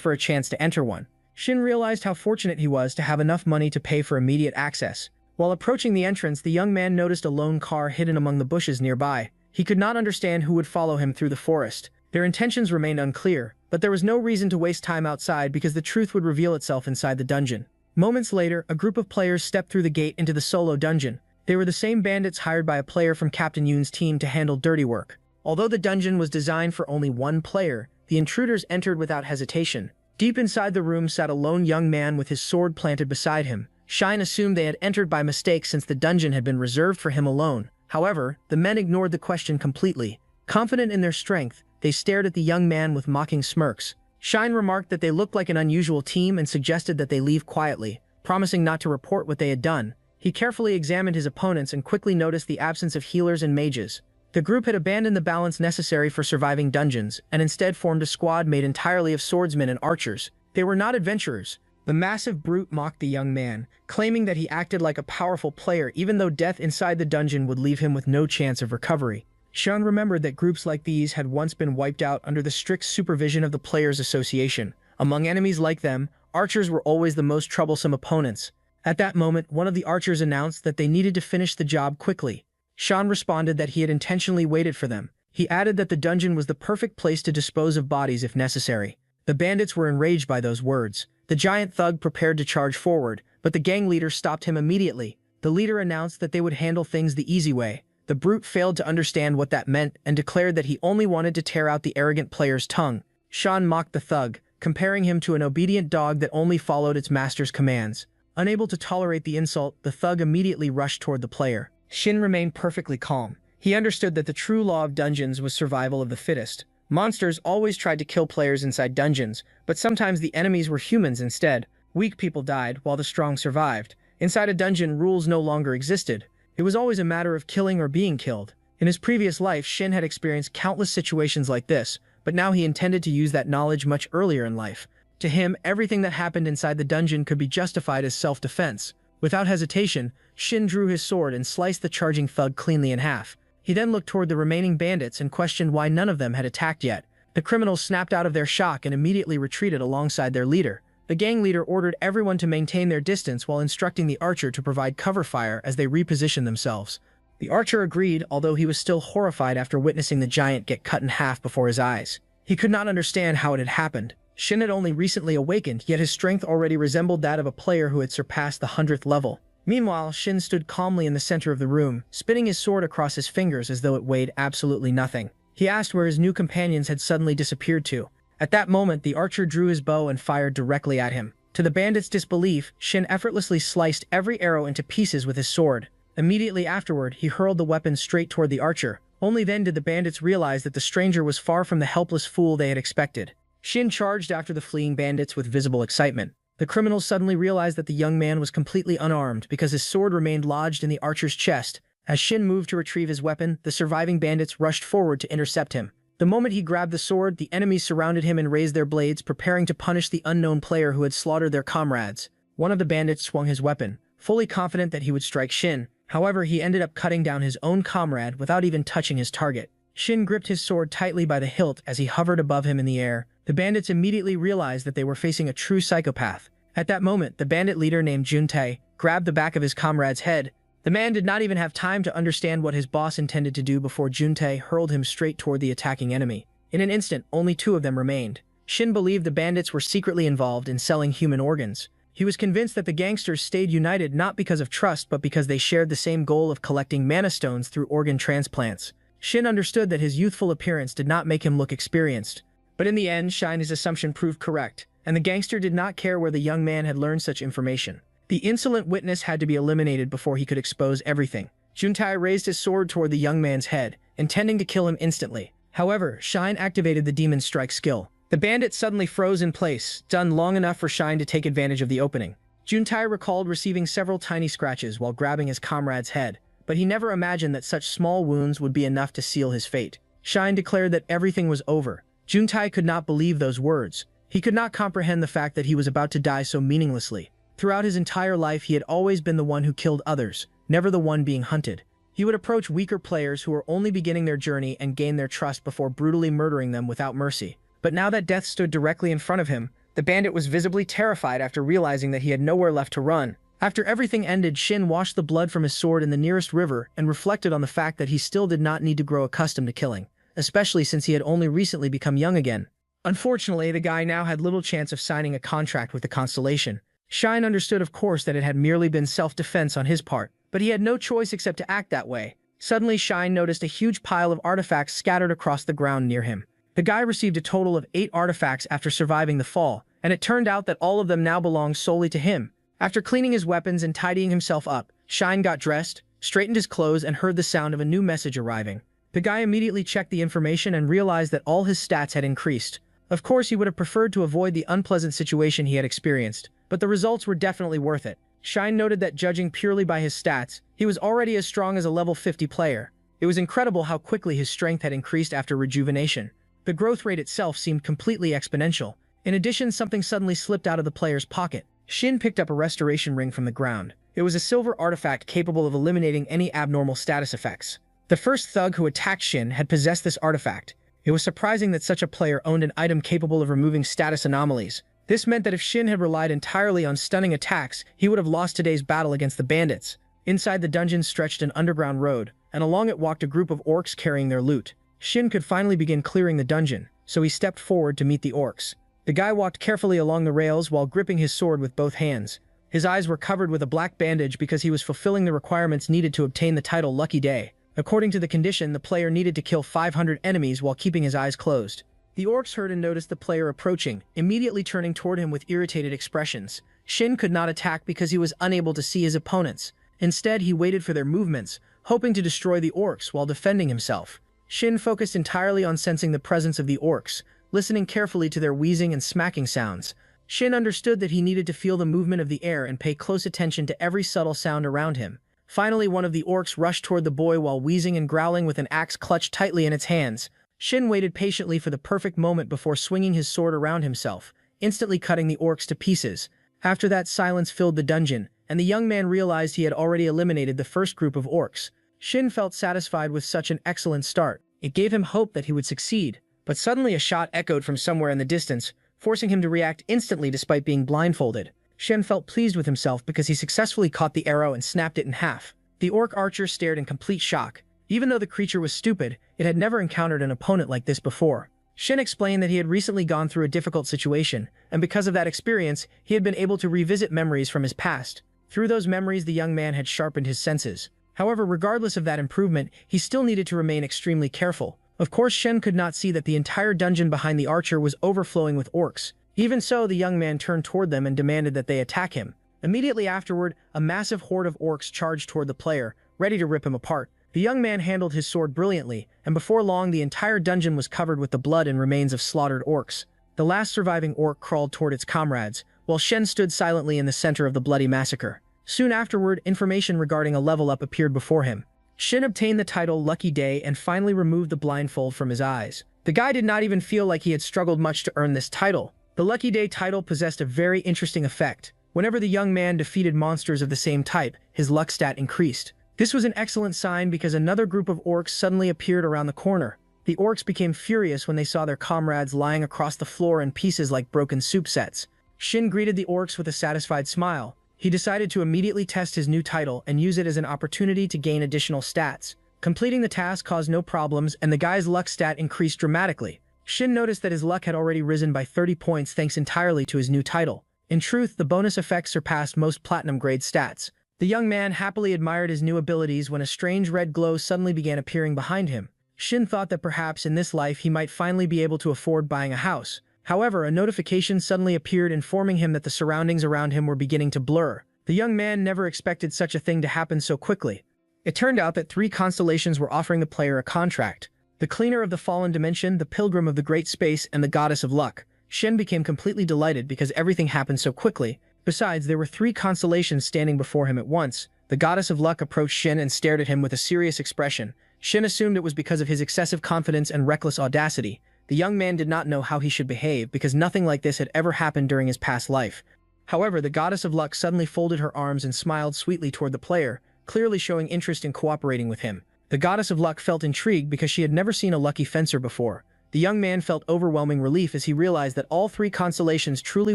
for a chance to enter one. Shin realized how fortunate he was to have enough money to pay for immediate access. While approaching the entrance, the young man noticed a lone car hidden among the bushes nearby. He could not understand who would follow him through the forest. Their intentions remained unclear, but there was no reason to waste time outside because the truth would reveal itself inside the dungeon. Moments later, a group of players stepped through the gate into the solo dungeon. They were the same bandits hired by a player from Captain Yoon's team to handle dirty work. Although the dungeon was designed for only one player, the intruders entered without hesitation. Deep inside the room sat a lone young man with his sword planted beside him. Shine assumed they had entered by mistake since the dungeon had been reserved for him alone. However, the men ignored the question completely. Confident in their strength, they stared at the young man with mocking smirks. Shine remarked that they looked like an unusual team and suggested that they leave quietly, promising not to report what they had done. He carefully examined his opponents and quickly noticed the absence of healers and mages. The group had abandoned the balance necessary for surviving dungeons, and instead formed a squad made entirely of swordsmen and archers. They were not adventurers. The massive brute mocked the young man, claiming that he acted like a powerful player even though death inside the dungeon would leave him with no chance of recovery. Shun remembered that groups like these had once been wiped out under the strict supervision of the Players' Association. Among enemies like them, archers were always the most troublesome opponents. At that moment, one of the archers announced that they needed to finish the job quickly. Shan responded that he had intentionally waited for them. He added that the dungeon was the perfect place to dispose of bodies if necessary. The bandits were enraged by those words. The giant thug prepared to charge forward, but the gang leader stopped him immediately. The leader announced that they would handle things the easy way. The brute failed to understand what that meant and declared that he only wanted to tear out the arrogant player's tongue. Shan mocked the thug, comparing him to an obedient dog that only followed its master's commands. Unable to tolerate the insult, the thug immediately rushed toward the player. Shin remained perfectly calm. He understood that the true law of dungeons was survival of the fittest. Monsters always tried to kill players inside dungeons, but sometimes the enemies were humans instead. Weak people died, while the strong survived. Inside a dungeon, rules no longer existed. It was always a matter of killing or being killed. In his previous life, Shin had experienced countless situations like this, but now he intended to use that knowledge much earlier in life. To him, everything that happened inside the dungeon could be justified as self-defense. Without hesitation, Shin drew his sword and sliced the charging thug cleanly in half. He then looked toward the remaining bandits and questioned why none of them had attacked yet. The criminals snapped out of their shock and immediately retreated alongside their leader. The gang leader ordered everyone to maintain their distance while instructing the archer to provide cover fire as they repositioned themselves. The archer agreed, although he was still horrified after witnessing the giant get cut in half before his eyes. He could not understand how it had happened. Shin had only recently awakened, yet his strength already resembled that of a player who had surpassed the 100th level. Meanwhile, Shin stood calmly in the center of the room, spinning his sword across his fingers as though it weighed absolutely nothing. He asked where his new companions had suddenly disappeared to. At that moment, the archer drew his bow and fired directly at him. To the bandits' disbelief, Shin effortlessly sliced every arrow into pieces with his sword. Immediately afterward, he hurled the weapon straight toward the archer. Only then did the bandits realize that the stranger was far from the helpless fool they had expected. Shin charged after the fleeing bandits with visible excitement. The criminals suddenly realized that the young man was completely unarmed because his sword remained lodged in the archer's chest. As Shin moved to retrieve his weapon, the surviving bandits rushed forward to intercept him. The moment he grabbed the sword, the enemies surrounded him and raised their blades, preparing to punish the unknown player who had slaughtered their comrades. One of the bandits swung his weapon, fully confident that he would strike Shin. However, he ended up cutting down his own comrade without even touching his target. Shin gripped his sword tightly by the hilt as he hovered above him in the air. The bandits immediately realized that they were facing a true psychopath. At that moment, the bandit leader named Juntae grabbed the back of his comrade's head. The man did not even have time to understand what his boss intended to do before Juntae hurled him straight toward the attacking enemy. In an instant, only 2 of them remained. Shin believed the bandits were secretly involved in selling human organs. He was convinced that the gangsters stayed united not because of trust but because they shared the same goal of collecting mana stones through organ transplants. Shin understood that his youthful appearance did not make him look experienced. But in the end, Shine's assumption proved correct, and the gangster did not care where the young man had learned such information. The insolent witness had to be eliminated before he could expose everything. Juntae raised his sword toward the young man's head, intending to kill him instantly. However, Shine activated the Demon Strike skill. The bandit suddenly froze in place, done long enough for Shine to take advantage of the opening. Juntae recalled receiving several tiny scratches while grabbing his comrade's head, but he never imagined that such small wounds would be enough to seal his fate. Shine declared that everything was over. Juntae could not believe those words. He could not comprehend the fact that he was about to die so meaninglessly. Throughout his entire life, he had always been the one who killed others, never the one being hunted. He would approach weaker players who were only beginning their journey and gain their trust before brutally murdering them without mercy. But now that death stood directly in front of him, the bandit was visibly terrified after realizing that he had nowhere left to run. After everything ended, Shin washed the blood from his sword in the nearest river and reflected on the fact that he still did not need to grow accustomed to killing, especially since he had only recently become young again. Unfortunately, the guy now had little chance of signing a contract with the Constellation. Shine understood, of course, that it had merely been self-defense on his part, but he had no choice except to act that way. Suddenly, Shine noticed a huge pile of artifacts scattered across the ground near him. The guy received a total of 8 artifacts after surviving the fall, and it turned out that all of them now belonged solely to him. After cleaning his weapons and tidying himself up, Shine got dressed, straightened his clothes, and heard the sound of a new message arriving. The guy immediately checked the information and realized that all his stats had increased. Of course, he would have preferred to avoid the unpleasant situation he had experienced, but the results were definitely worth it. Shine noted that judging purely by his stats, he was already as strong as a level 50 player. It was incredible how quickly his strength had increased after rejuvenation. The growth rate itself seemed completely exponential. In addition, something suddenly slipped out of the player's pocket. Shin picked up a restoration ring from the ground. It was a silver artifact capable of eliminating any abnormal status effects. The first thug who attacked Shin had possessed this artifact. It was surprising that such a player owned an item capable of removing status anomalies. This meant that if Shin had relied entirely on stunning attacks, he would have lost today's battle against the bandits. Inside the dungeon stretched an underground road, and along it walked a group of orcs carrying their loot. Shin could finally begin clearing the dungeon, so he stepped forward to meet the orcs. The guy walked carefully along the rails while gripping his sword with both hands. His eyes were covered with a black bandage because he was fulfilling the requirements needed to obtain the title Lucky Day. According to the condition, the player needed to kill 500 enemies while keeping his eyes closed. The orcs heard and noticed the player approaching, immediately turning toward him with irritated expressions. Shin could not attack because he was unable to see his opponents. Instead, he waited for their movements, hoping to destroy the orcs while defending himself. Shin focused entirely on sensing the presence of the orcs, listening carefully to their wheezing and smacking sounds. Shin understood that he needed to feel the movement of the air and pay close attention to every subtle sound around him. Finally, one of the orcs rushed toward the boy while wheezing and growling with an axe clutched tightly in its hands. Shin waited patiently for the perfect moment before swinging his sword around himself, instantly cutting the orcs to pieces. After that, silence filled the dungeon, and the young man realized he had already eliminated the first group of orcs. Shin felt satisfied with such an excellent start. It gave him hope that he would succeed. But suddenly a shot echoed from somewhere in the distance, forcing him to react instantly despite being blindfolded. Shin felt pleased with himself because he successfully caught the arrow and snapped it in half. The orc archer stared in complete shock. Even though the creature was stupid, it had never encountered an opponent like this before. Shin explained that he had recently gone through a difficult situation, and because of that experience, he had been able to revisit memories from his past. Through those memories, the young man had sharpened his senses. However, regardless of that improvement, he still needed to remain extremely careful. Of course, Shen could not see that the entire dungeon behind the archer was overflowing with orcs. Even so, the young man turned toward them and demanded that they attack him. Immediately afterward, a massive horde of orcs charged toward the player, ready to rip him apart. The young man handled his sword brilliantly, and before long the entire dungeon was covered with the blood and remains of slaughtered orcs. The last surviving orc crawled toward its comrades, while Shen stood silently in the center of the bloody massacre. Soon afterward, information regarding a level up appeared before him. Shin obtained the title Lucky Day and finally removed the blindfold from his eyes. The guy did not even feel like he had struggled much to earn this title. The Lucky Day title possessed a very interesting effect. Whenever the young man defeated monsters of the same type, his luck stat increased. This was an excellent sign because another group of orcs suddenly appeared around the corner. The orcs became furious when they saw their comrades lying across the floor in pieces like broken soup sets. Shin greeted the orcs with a satisfied smile. He decided to immediately test his new title and use it as an opportunity to gain additional stats. Completing the task caused no problems, and the guy's luck stat increased dramatically. Shin noticed that his luck had already risen by 30 points thanks entirely to his new title. In truth, the bonus effects surpassed most platinum-grade stats. The young man happily admired his new abilities when a strange red glow suddenly began appearing behind him. Shin thought that perhaps in this life he might finally be able to afford buying a house. However, a notification suddenly appeared informing him that the surroundings around him were beginning to blur. The young man never expected such a thing to happen so quickly. It turned out that 3 constellations were offering the player a contract: the Cleaner of the Fallen Dimension, the Pilgrim of the Great Space, and the Goddess of Luck. Shen became completely delighted because everything happened so quickly. Besides, there were 3 constellations standing before him at once. The Goddess of Luck approached Shen and stared at him with a serious expression. Shen assumed it was because of his excessive confidence and reckless audacity. The young man did not know how he should behave because nothing like this had ever happened during his past life. However, the goddess of luck suddenly folded her arms and smiled sweetly toward the player, clearly showing interest in cooperating with him. The goddess of luck felt intrigued because she had never seen a lucky fencer before. The young man felt overwhelming relief as he realized that all three constellations truly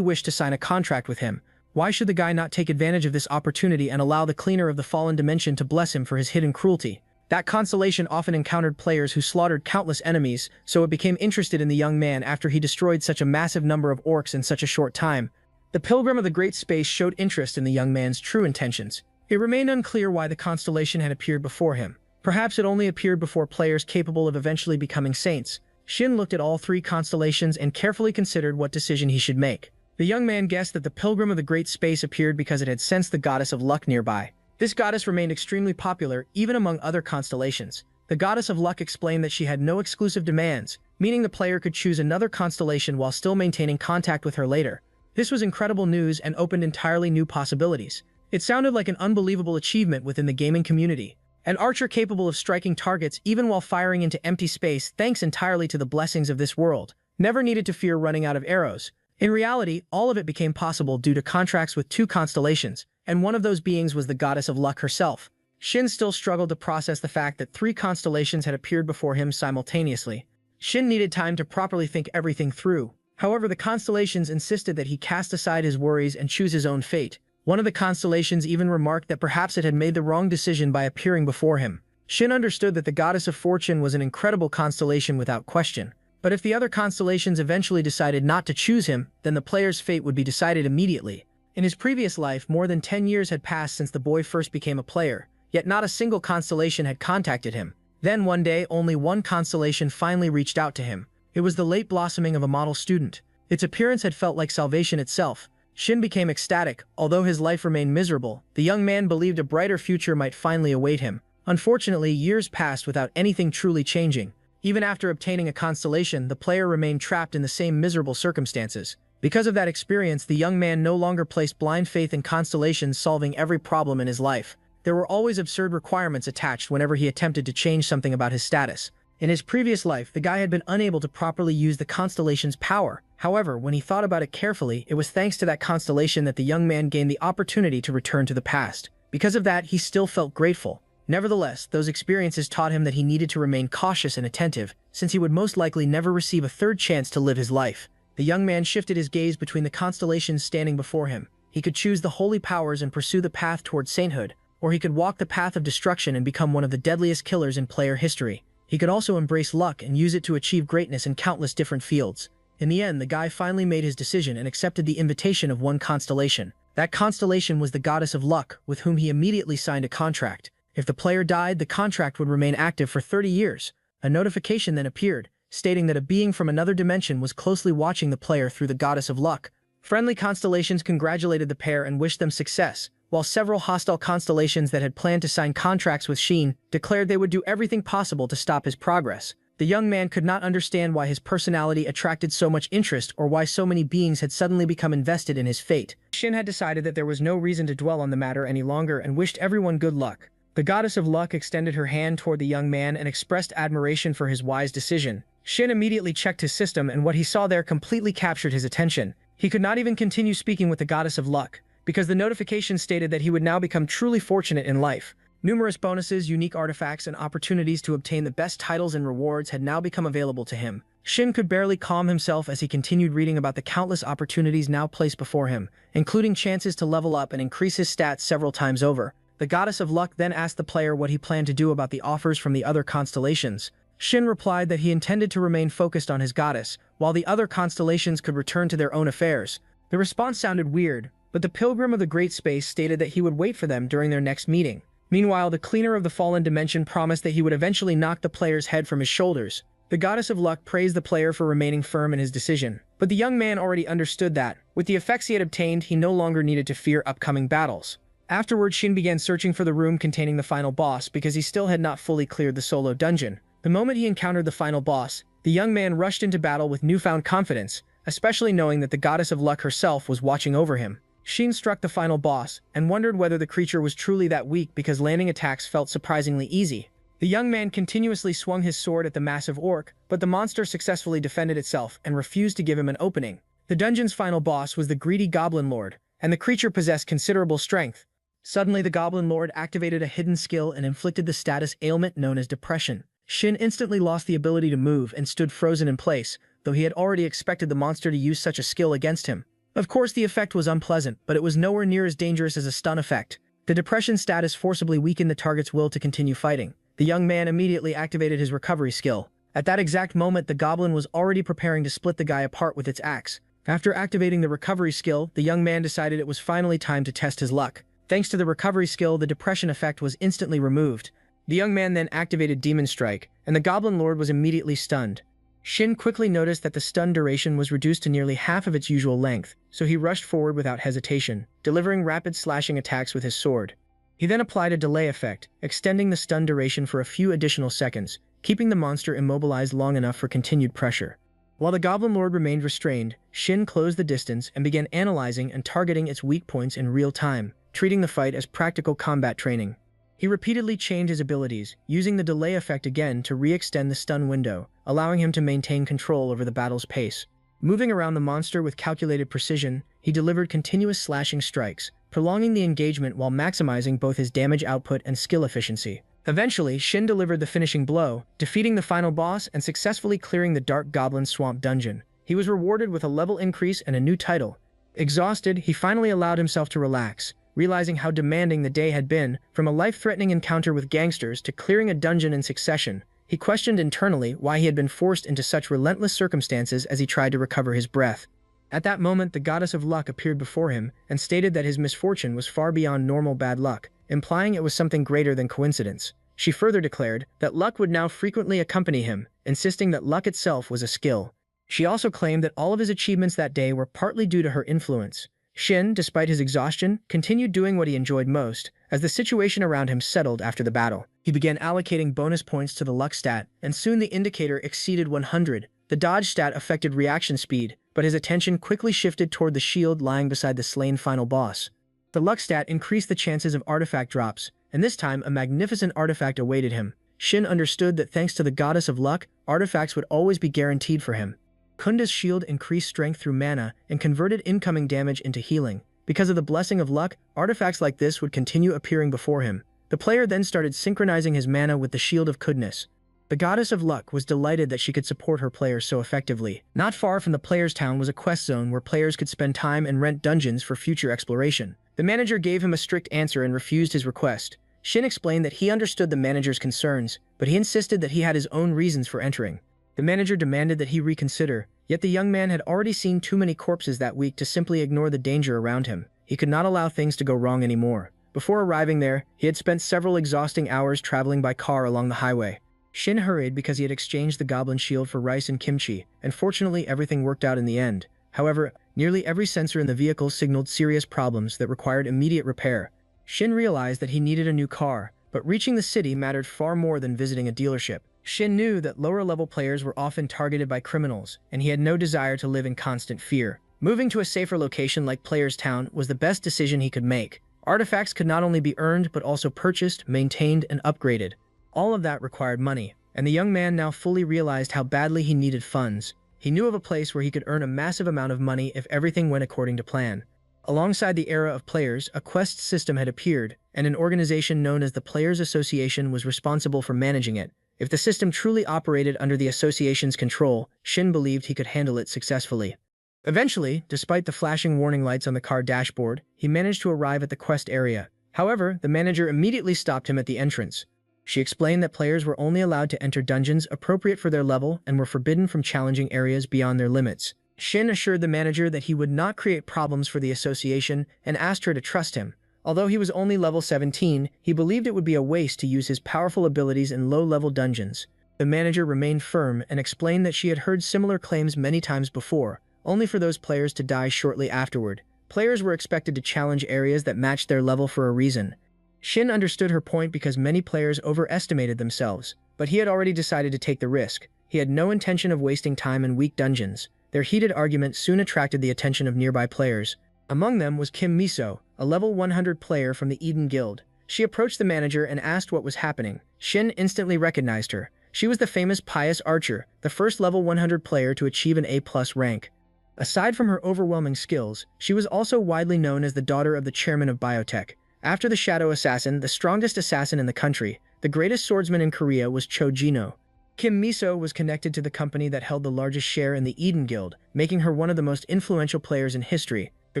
wished to sign a contract with him. Why should the guy not take advantage of this opportunity and allow the cleaner of the fallen dimension to bless him for his hidden cruelty? That constellation often encountered players who slaughtered countless enemies, so it became interested in the young man after he destroyed such a massive number of orcs in such a short time. The Pilgrim of the Great Space showed interest in the young man's true intentions. It remained unclear why the constellation had appeared before him. Perhaps it only appeared before players capable of eventually becoming saints. Shin looked at all three constellations and carefully considered what decision he should make. The young man guessed that the Pilgrim of the Great Space appeared because it had sensed the goddess of luck nearby. This goddess remained extremely popular, even among other constellations. The goddess of luck explained that she had no exclusive demands, meaning the player could choose another constellation while still maintaining contact with her later. This was incredible news and opened entirely new possibilities. It sounded like an unbelievable achievement within the gaming community. An archer capable of striking targets even while firing into empty space thanks entirely to the blessings of this world, never needed to fear running out of arrows. In reality, all of it became possible due to contracts with two constellations, and one of those beings was the goddess of luck herself. Shin still struggled to process the fact that three constellations had appeared before him simultaneously. Shin needed time to properly think everything through. However, the constellations insisted that he cast aside his worries and choose his own fate. One of the constellations even remarked that perhaps it had made the wrong decision by appearing before him. Shin understood that the goddess of fortune was an incredible constellation without question. But if the other constellations eventually decided not to choose him, then the player's fate would be decided immediately. In his previous life, more than 10 years had passed since the boy first became a player, yet not a single constellation had contacted him. Then one day, only one constellation finally reached out to him. It was the late blossoming of a model student. Its appearance had felt like salvation itself. Shin became ecstatic. Although his life remained miserable, the young man believed a brighter future might finally await him. Unfortunately, years passed without anything truly changing. Even after obtaining a constellation, the player remained trapped in the same miserable circumstances. Because of that experience, the young man no longer placed blind faith in constellations solving every problem in his life. There were always absurd requirements attached whenever he attempted to change something about his status. In his previous life, the guy had been unable to properly use the constellation's power. However, when he thought about it carefully, it was thanks to that constellation that the young man gained the opportunity to return to the past. Because of that, he still felt grateful. Nevertheless, those experiences taught him that he needed to remain cautious and attentive, since he would most likely never receive a third chance to live his life. The young man shifted his gaze between the constellations standing before him. He could choose the holy powers and pursue the path towards sainthood, or he could walk the path of destruction and become one of the deadliest killers in player history. He could also embrace luck and use it to achieve greatness in countless different fields. In the end, the guy finally made his decision and accepted the invitation of one constellation. That constellation was the goddess of luck, with whom he immediately signed a contract. If the player died, the contract would remain active for 30 years. A notification then appeared, stating that a being from another dimension was closely watching the player through the goddess of luck. Friendly constellations congratulated the pair and wished them success, while several hostile constellations that had planned to sign contracts with Shin declared they would do everything possible to stop his progress. The young man could not understand why his personality attracted so much interest or why so many beings had suddenly become invested in his fate. Shin had decided that there was no reason to dwell on the matter any longer and wished everyone good luck. The goddess of luck extended her hand toward the young man and expressed admiration for his wise decision. Shin immediately checked his system, and what he saw there completely captured his attention. He could not even continue speaking with the goddess of luck, because the notification stated that he would now become truly fortunate in life. Numerous bonuses, unique artifacts, and opportunities to obtain the best titles and rewards had now become available to him. Shin could barely calm himself as he continued reading about the countless opportunities now placed before him, including chances to level up and increase his stats several times over. The goddess of luck then asked the player what he planned to do about the offers from the other constellations. Shin replied that he intended to remain focused on his goddess, while the other constellations could return to their own affairs. The response sounded weird, but the Pilgrim of the Great Space stated that he would wait for them during their next meeting. Meanwhile, the Cleaner of the Fallen Dimension promised that he would eventually knock the player's head from his shoulders. The goddess of luck praised the player for remaining firm in his decision. But the young man already understood that, with the effects he had obtained, he no longer needed to fear upcoming battles. Afterwards, Shin began searching for the room containing the final boss because he still had not fully cleared the solo dungeon. The moment he encountered the final boss, the young man rushed into battle with newfound confidence, especially knowing that the goddess of luck herself was watching over him. Shin struck the final boss, and wondered whether the creature was truly that weak because landing attacks felt surprisingly easy. The young man continuously swung his sword at the massive orc, but the monster successfully defended itself and refused to give him an opening. The dungeon's final boss was the greedy Goblin Lord, and the creature possessed considerable strength. Suddenly, the Goblin Lord activated a hidden skill and inflicted the status ailment known as depression. Shin instantly lost the ability to move and stood frozen in place, though he had already expected the monster to use such a skill against him. Of course, the effect was unpleasant, but it was nowhere near as dangerous as a stun effect. The depression status forcibly weakened the target's will to continue fighting. The young man immediately activated his recovery skill. At that exact moment, the goblin was already preparing to split the guy apart with its axe. After activating the recovery skill, the young man decided it was finally time to test his luck. Thanks to the recovery skill, the depression effect was instantly removed. The young man then activated Demon Strike, and the Goblin Lord was immediately stunned. Shin quickly noticed that the stun duration was reduced to nearly half of its usual length, so he rushed forward without hesitation, delivering rapid slashing attacks with his sword. He then applied a delay effect, extending the stun duration for a few additional seconds, keeping the monster immobilized long enough for continued pressure. While the Goblin Lord remained restrained, Shin closed the distance and began analyzing and targeting its weak points in real time, treating the fight as practical combat training. He repeatedly changed his abilities, using the delay effect again to re-extend the stun window, allowing him to maintain control over the battle's pace. Moving around the monster with calculated precision, he delivered continuous slashing strikes, prolonging the engagement while maximizing both his damage output and skill efficiency. Eventually, Shin delivered the finishing blow, defeating the final boss and successfully clearing the Dark Goblin Swamp dungeon. He was rewarded with a level increase and a new title. Exhausted, he finally allowed himself to relax, realizing how demanding the day had been, from a life-threatening encounter with gangsters to clearing a dungeon in succession. He questioned internally why he had been forced into such relentless circumstances as he tried to recover his breath. At that moment, the goddess of luck appeared before him and stated that his misfortune was far beyond normal bad luck, implying it was something greater than coincidence. She further declared that luck would now frequently accompany him, insisting that luck itself was a skill. She also claimed that all of his achievements that day were partly due to her influence. Shin, despite his exhaustion, continued doing what he enjoyed most, as the situation around him settled after the battle. He began allocating bonus points to the luck stat, and soon the indicator exceeded 100. The dodge stat affected reaction speed, but his attention quickly shifted toward the shield lying beside the slain final boss. The luck stat increased the chances of artifact drops, and this time a magnificent artifact awaited him. Shin understood that thanks to the goddess of luck, artifacts would always be guaranteed for him. Kunda's shield increased strength through mana and converted incoming damage into healing. Because of the blessing of luck, artifacts like this would continue appearing before him. The player then started synchronizing his mana with the Shield of Goodness. The goddess of luck was delighted that she could support her players so effectively. Not far from the player's town was a quest zone where players could spend time and rent dungeons for future exploration. The manager gave him a strict answer and refused his request. Shin explained that he understood the manager's concerns, but he insisted that he had his own reasons for entering. The manager demanded that he reconsider, yet the young man had already seen too many corpses that week to simply ignore the danger around him. He could not allow things to go wrong anymore. Before arriving there, he had spent several exhausting hours traveling by car along the highway. Shin hurried because he had exchanged the goblin shield for rice and kimchi, and fortunately everything worked out in the end. However, nearly every sensor in the vehicle signaled serious problems that required immediate repair. Shin realized that he needed a new car, but reaching the city mattered far more than visiting a dealership. Shin knew that lower-level players were often targeted by criminals, and he had no desire to live in constant fear. Moving to a safer location like Player's Town was the best decision he could make. Artifacts could not only be earned but also purchased, maintained, and upgraded. All of that required money, and the young man now fully realized how badly he needed funds. He knew of a place where he could earn a massive amount of money if everything went according to plan. Alongside the era of players, a quest system had appeared, and an organization known as the Players Association was responsible for managing it. If the system truly operated under the association's control, Shin believed he could handle it successfully. Eventually, despite the flashing warning lights on the car dashboard, he managed to arrive at the quest area. However, the manager immediately stopped him at the entrance. She explained that players were only allowed to enter dungeons appropriate for their level and were forbidden from challenging areas beyond their limits. Shin assured the manager that he would not create problems for the association and asked her to trust him. Although he was only level 17, he believed it would be a waste to use his powerful abilities in low-level dungeons. The manager remained firm and explained that she had heard similar claims many times before, only for those players to die shortly afterward. Players were expected to challenge areas that matched their level for a reason. Shin understood her point because many players overestimated themselves, but he had already decided to take the risk. He had no intention of wasting time in weak dungeons. Their heated argument soon attracted the attention of nearby players. Among them was Kim Miso, a level 100 player from the Eden Guild. She approached the manager and asked what was happening. Shin instantly recognized her. She was the famous Pious Archer, the first level 100 player to achieve an A+ rank. Aside from her overwhelming skills, she was also widely known as the daughter of the chairman of biotech. After the Shadow Assassin, the strongest assassin in the country, the greatest swordsman in Korea was Cho Jino. Kim Miso was connected to the company that held the largest share in the Eden Guild, making her one of the most influential players in history. The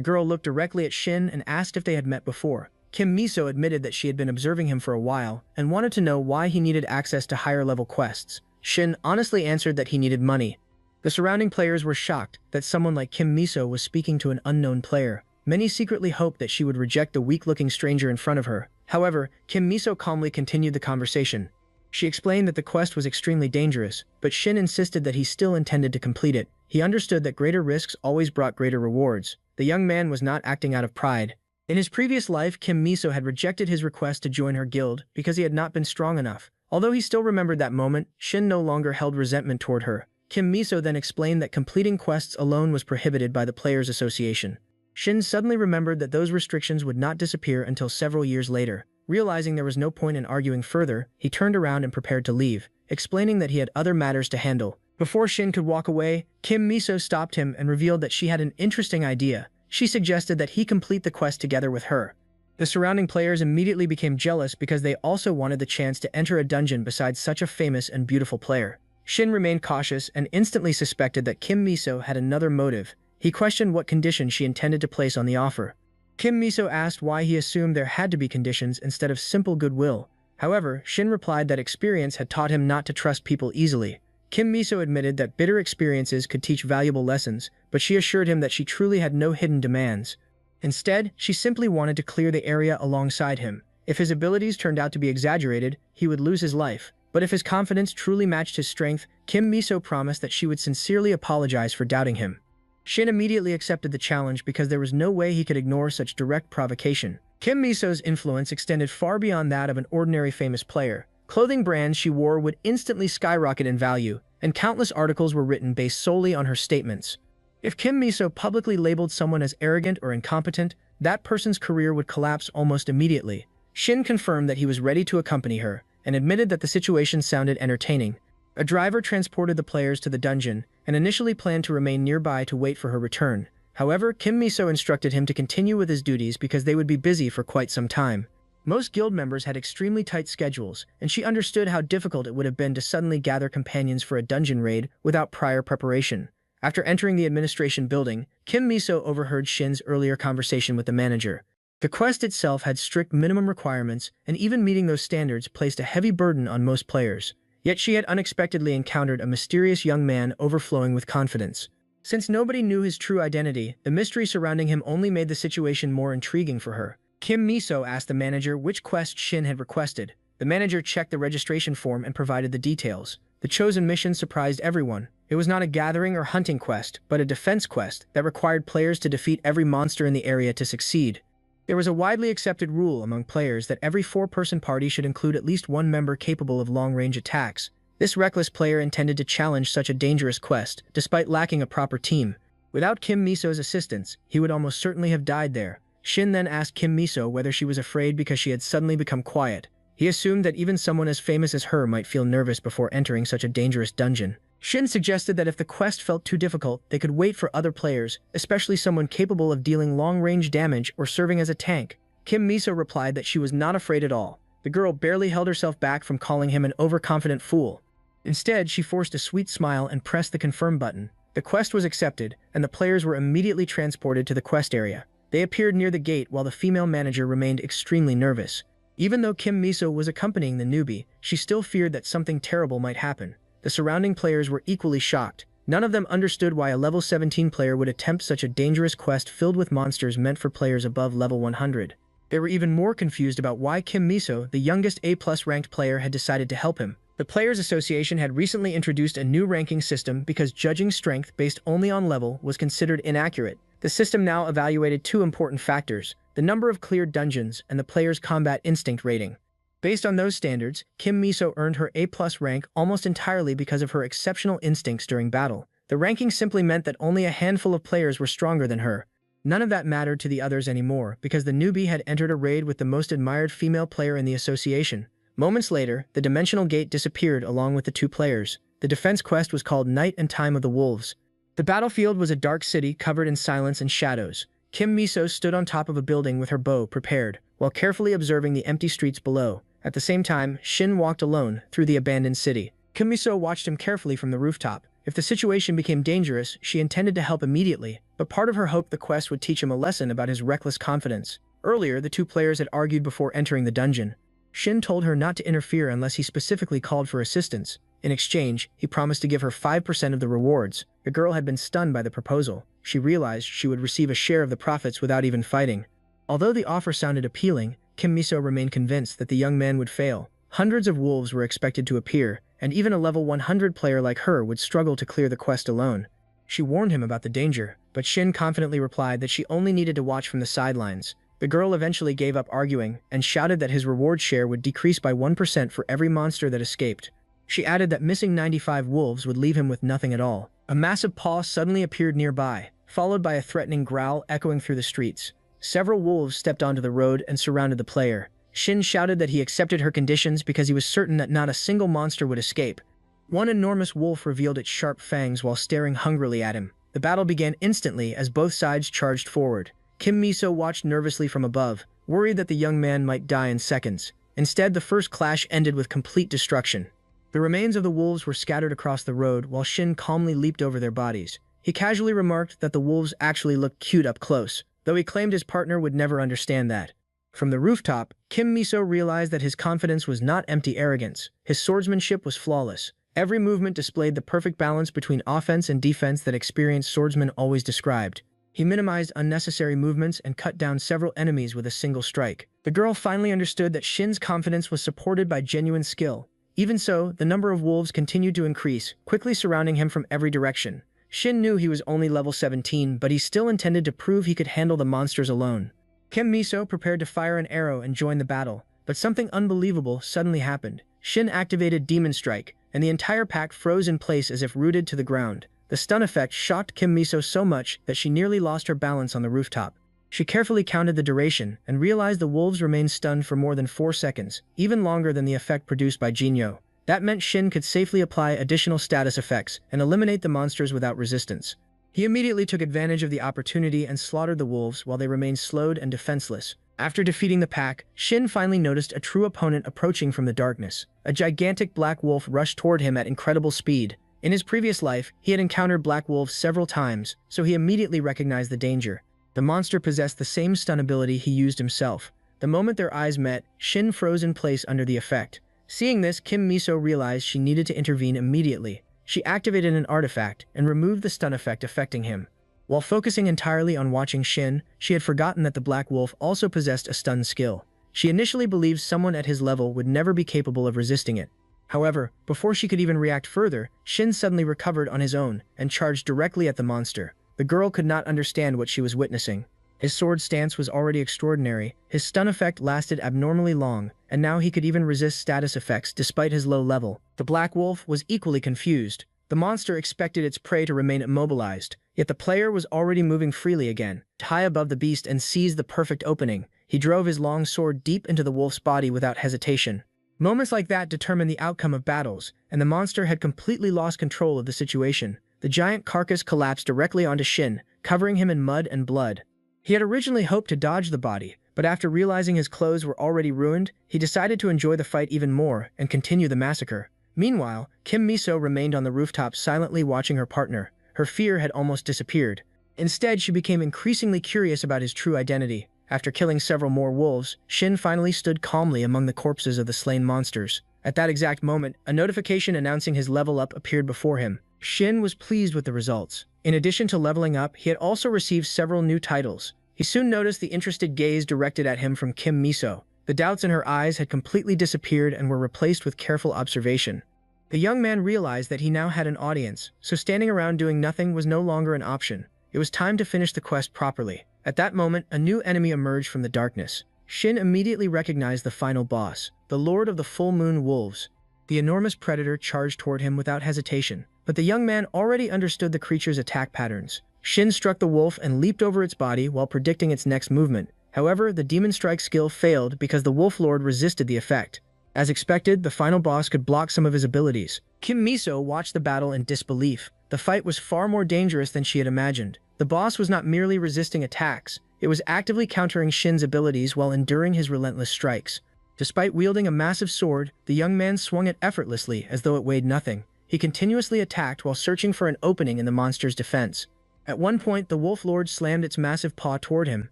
girl looked directly at Shin and asked if they had met before. Kim Miso admitted that she had been observing him for a while and wanted to know why he needed access to higher-level quests. Shin honestly answered that he needed money. The surrounding players were shocked that someone like Kim Miso was speaking to an unknown player. Many secretly hoped that she would reject the weak-looking stranger in front of her. However, Kim Miso calmly continued the conversation. She explained that the quest was extremely dangerous, but Shin insisted that he still intended to complete it. He understood that greater risks always brought greater rewards. The young man was not acting out of pride. In his previous life, Kim Miso had rejected his request to join her guild because he had not been strong enough. Although he still remembered that moment, Shin no longer held resentment toward her. Kim Miso then explained that completing quests alone was prohibited by the Players Association. Shin suddenly remembered that those restrictions would not disappear until several years later. Realizing there was no point in arguing further, he turned around and prepared to leave, explaining that he had other matters to handle. Before Shin could walk away, Kim Miso stopped him and revealed that she had an interesting idea. She suggested that he complete the quest together with her. The surrounding players immediately became jealous because they also wanted the chance to enter a dungeon beside such a famous and beautiful player. Shin remained cautious and instantly suspected that Kim Miso had another motive. He questioned what conditions she intended to place on the offer. Kim Miso asked why he assumed there had to be conditions instead of simple goodwill. However, Shin replied that experience had taught him not to trust people easily. Kim Miso admitted that bitter experiences could teach valuable lessons, but she assured him that she truly had no hidden demands. Instead, she simply wanted to clear the area alongside him. If his abilities turned out to be exaggerated, he would lose his life. But if his confidence truly matched his strength, Kim Miso promised that she would sincerely apologize for doubting him. Shin immediately accepted the challenge because there was no way he could ignore such direct provocation. Kim Miso's influence extended far beyond that of an ordinary famous player. Clothing brands she wore would instantly skyrocket in value, and countless articles were written based solely on her statements. If Kim Miso publicly labeled someone as arrogant or incompetent, that person's career would collapse almost immediately. Shin confirmed that he was ready to accompany her, and admitted that the situation sounded entertaining. A driver transported the players to the dungeon, and initially planned to remain nearby to wait for her return. However, Kim Miso instructed him to continue with his duties because they would be busy for quite some time. Most guild members had extremely tight schedules, and she understood how difficult it would have been to suddenly gather companions for a dungeon raid without prior preparation. After entering the administration building, Kim Miso overheard Shin's earlier conversation with the manager. The quest itself had strict minimum requirements, and even meeting those standards placed a heavy burden on most players. Yet she had unexpectedly encountered a mysterious young man overflowing with confidence. Since nobody knew his true identity, the mystery surrounding him only made the situation more intriguing for her. Kim Miso asked the manager which quest Shin had requested. The manager checked the registration form and provided the details. The chosen mission surprised everyone. It was not a gathering or hunting quest, but a defense quest that required players to defeat every monster in the area to succeed. There was a widely accepted rule among players that every 4-person party should include at least one member capable of long-range attacks. This reckless player intended to challenge such a dangerous quest, despite lacking a proper team. Without Kim Miso's assistance, he would almost certainly have died there. Shin then asked Kim Miso whether she was afraid because she had suddenly become quiet. He assumed that even someone as famous as her might feel nervous before entering such a dangerous dungeon. Shin suggested that if the quest felt too difficult, they could wait for other players, especially someone capable of dealing long-range damage or serving as a tank. Kim Miso replied that she was not afraid at all. The girl barely held herself back from calling him an overconfident fool. Instead, she forced a sweet smile and pressed the confirm button. The quest was accepted, and the players were immediately transported to the quest area. They appeared near the gate while the female manager remained extremely nervous. Even though Kim Miso was accompanying the newbie, she still feared that something terrible might happen. The surrounding players were equally shocked. None of them understood why a level 17 player would attempt such a dangerous quest filled with monsters meant for players above level 100. They were even more confused about why Kim Miso, the youngest A+ ranked player, had decided to help him. The Players Association had recently introduced a new ranking system because judging strength based only on level was considered inaccurate. The system now evaluated 2 important factors: the number of cleared dungeons and the player's combat instinct rating. Based on those standards, Kim Miso earned her A+ rank almost entirely because of her exceptional instincts during battle. The ranking simply meant that only a handful of players were stronger than her. None of that mattered to the others anymore because the newbie had entered a raid with the most admired female player in the association. Moments later, the dimensional gate disappeared along with the two players. The defense quest was called Night and Time of the Wolves. The battlefield was a dark city covered in silence and shadows. Kim Miso stood on top of a building with her bow prepared, while carefully observing the empty streets below. At the same time, Shin walked alone through the abandoned city. Kim Miso watched him carefully from the rooftop. If the situation became dangerous, she intended to help immediately, but part of her hoped the quest would teach him a lesson about his reckless confidence. Earlier, the two players had argued before entering the dungeon. Shin told her not to interfere unless he specifically called for assistance. In exchange, he promised to give her 5% of the rewards. The girl had been stunned by the proposal. She realized she would receive a share of the profits without even fighting. Although the offer sounded appealing, Kim Miso remained convinced that the young man would fail. Hundreds of wolves were expected to appear, and even a level 100 player like her would struggle to clear the quest alone. She warned him about the danger, but Shin confidently replied that she only needed to watch from the sidelines. The girl eventually gave up arguing and shouted that his reward share would decrease by 1% for every monster that escaped. She added that missing 95 wolves would leave him with nothing at all. A massive paw suddenly appeared nearby, followed by a threatening growl echoing through the streets. Several wolves stepped onto the road and surrounded the player. Shin shouted that he accepted her conditions because he was certain that not a single monster would escape. One enormous wolf revealed its sharp fangs while staring hungrily at him. The battle began instantly as both sides charged forward. Kim Miso watched nervously from above, worried that the young man might die in seconds. Instead, the first clash ended with complete destruction. The remains of the wolves were scattered across the road while Shin calmly leaped over their bodies. He casually remarked that the wolves actually looked cute up close, though he claimed his partner would never understand that. From the rooftop, Kim Miso realized that his confidence was not empty arrogance. His swordsmanship was flawless. Every movement displayed the perfect balance between offense and defense that experienced swordsmen always described. He minimized unnecessary movements and cut down several enemies with a single strike. The girl finally understood that Shin's confidence was supported by genuine skill. Even so, the number of wolves continued to increase, quickly surrounding him from every direction. Shin knew he was only level 17, but he still intended to prove he could handle the monsters alone. Kim Miso prepared to fire an arrow and join the battle, but something unbelievable suddenly happened. Shin activated Demon Strike, and the entire pack froze in place as if rooted to the ground. The stun effect shocked Kim Miso so much that she nearly lost her balance on the rooftop. She carefully counted the duration and realized the wolves remained stunned for more than 4 seconds, even longer than the effect produced by Jinyo. That meant Shin could safely apply additional status effects and eliminate the monsters without resistance. He immediately took advantage of the opportunity and slaughtered the wolves while they remained slowed and defenseless. After defeating the pack, Shin finally noticed a true opponent approaching from the darkness. A gigantic black wolf rushed toward him at incredible speed. In his previous life, he had encountered black wolves several times, so he immediately recognized the danger. The monster possessed the same stun ability he used himself. The moment their eyes met, Shin froze in place under the effect. Seeing this, Kim Miso realized she needed to intervene immediately. She activated an artifact and removed the stun effect affecting him. While focusing entirely on watching Shin, she had forgotten that the black wolf also possessed a stun skill. She initially believed someone at his level would never be capable of resisting it. However, before she could even react further, Shin suddenly recovered on his own and charged directly at the monster. The girl could not understand what she was witnessing. His sword stance was already extraordinary, his stun effect lasted abnormally long, and now he could even resist status effects despite his low level. The black wolf was equally confused. The monster expected its prey to remain immobilized, yet the player was already moving freely again. High above the beast and seized the perfect opening, he drove his long sword deep into the wolf's body without hesitation. Moments like that determine the outcome of battles, and the monster had completely lost control of the situation. The giant carcass collapsed directly onto Shin, covering him in mud and blood. He had originally hoped to dodge the body, but after realizing his clothes were already ruined, he decided to enjoy the fight even more and continue the massacre. Meanwhile, Kim Miso remained on the rooftop silently watching her partner. Her fear had almost disappeared. Instead, she became increasingly curious about his true identity. After killing several more wolves, Shin finally stood calmly among the corpses of the slain monsters. At that exact moment, a notification announcing his level up appeared before him. Shin was pleased with the results. In addition to leveling up, he had also received several new titles. He soon noticed the interested gaze directed at him from Kim Miso. The doubts in her eyes had completely disappeared and were replaced with careful observation. The young man realized that he now had an audience, so standing around doing nothing was no longer an option. It was time to finish the quest properly. At that moment, a new enemy emerged from the darkness. Shin immediately recognized the final boss, the Lord of the Full Moon Wolves. The enormous predator charged toward him without hesitation, But the young man already understood the creature's attack patterns. Shin struck the wolf and leaped over its body while predicting its next movement. However, the demon strike skill failed because the wolf lord resisted the effect. As expected, the final boss could block some of his abilities. Kim Miso watched the battle in disbelief. The fight was far more dangerous than she had imagined. The boss was not merely resisting attacks, it was actively countering Shin's abilities while enduring his relentless strikes. Despite wielding a massive sword, the young man swung it effortlessly as though it weighed nothing. He continuously attacked while searching for an opening in the monster's defense. At one point, the Wolf Lord slammed its massive paw toward him,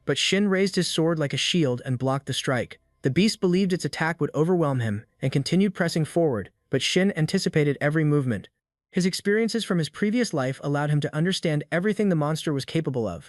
but Shin raised his sword like a shield and blocked the strike. The beast believed its attack would overwhelm him and continued pressing forward, but Shin anticipated every movement. His experiences from his previous life allowed him to understand everything the monster was capable of.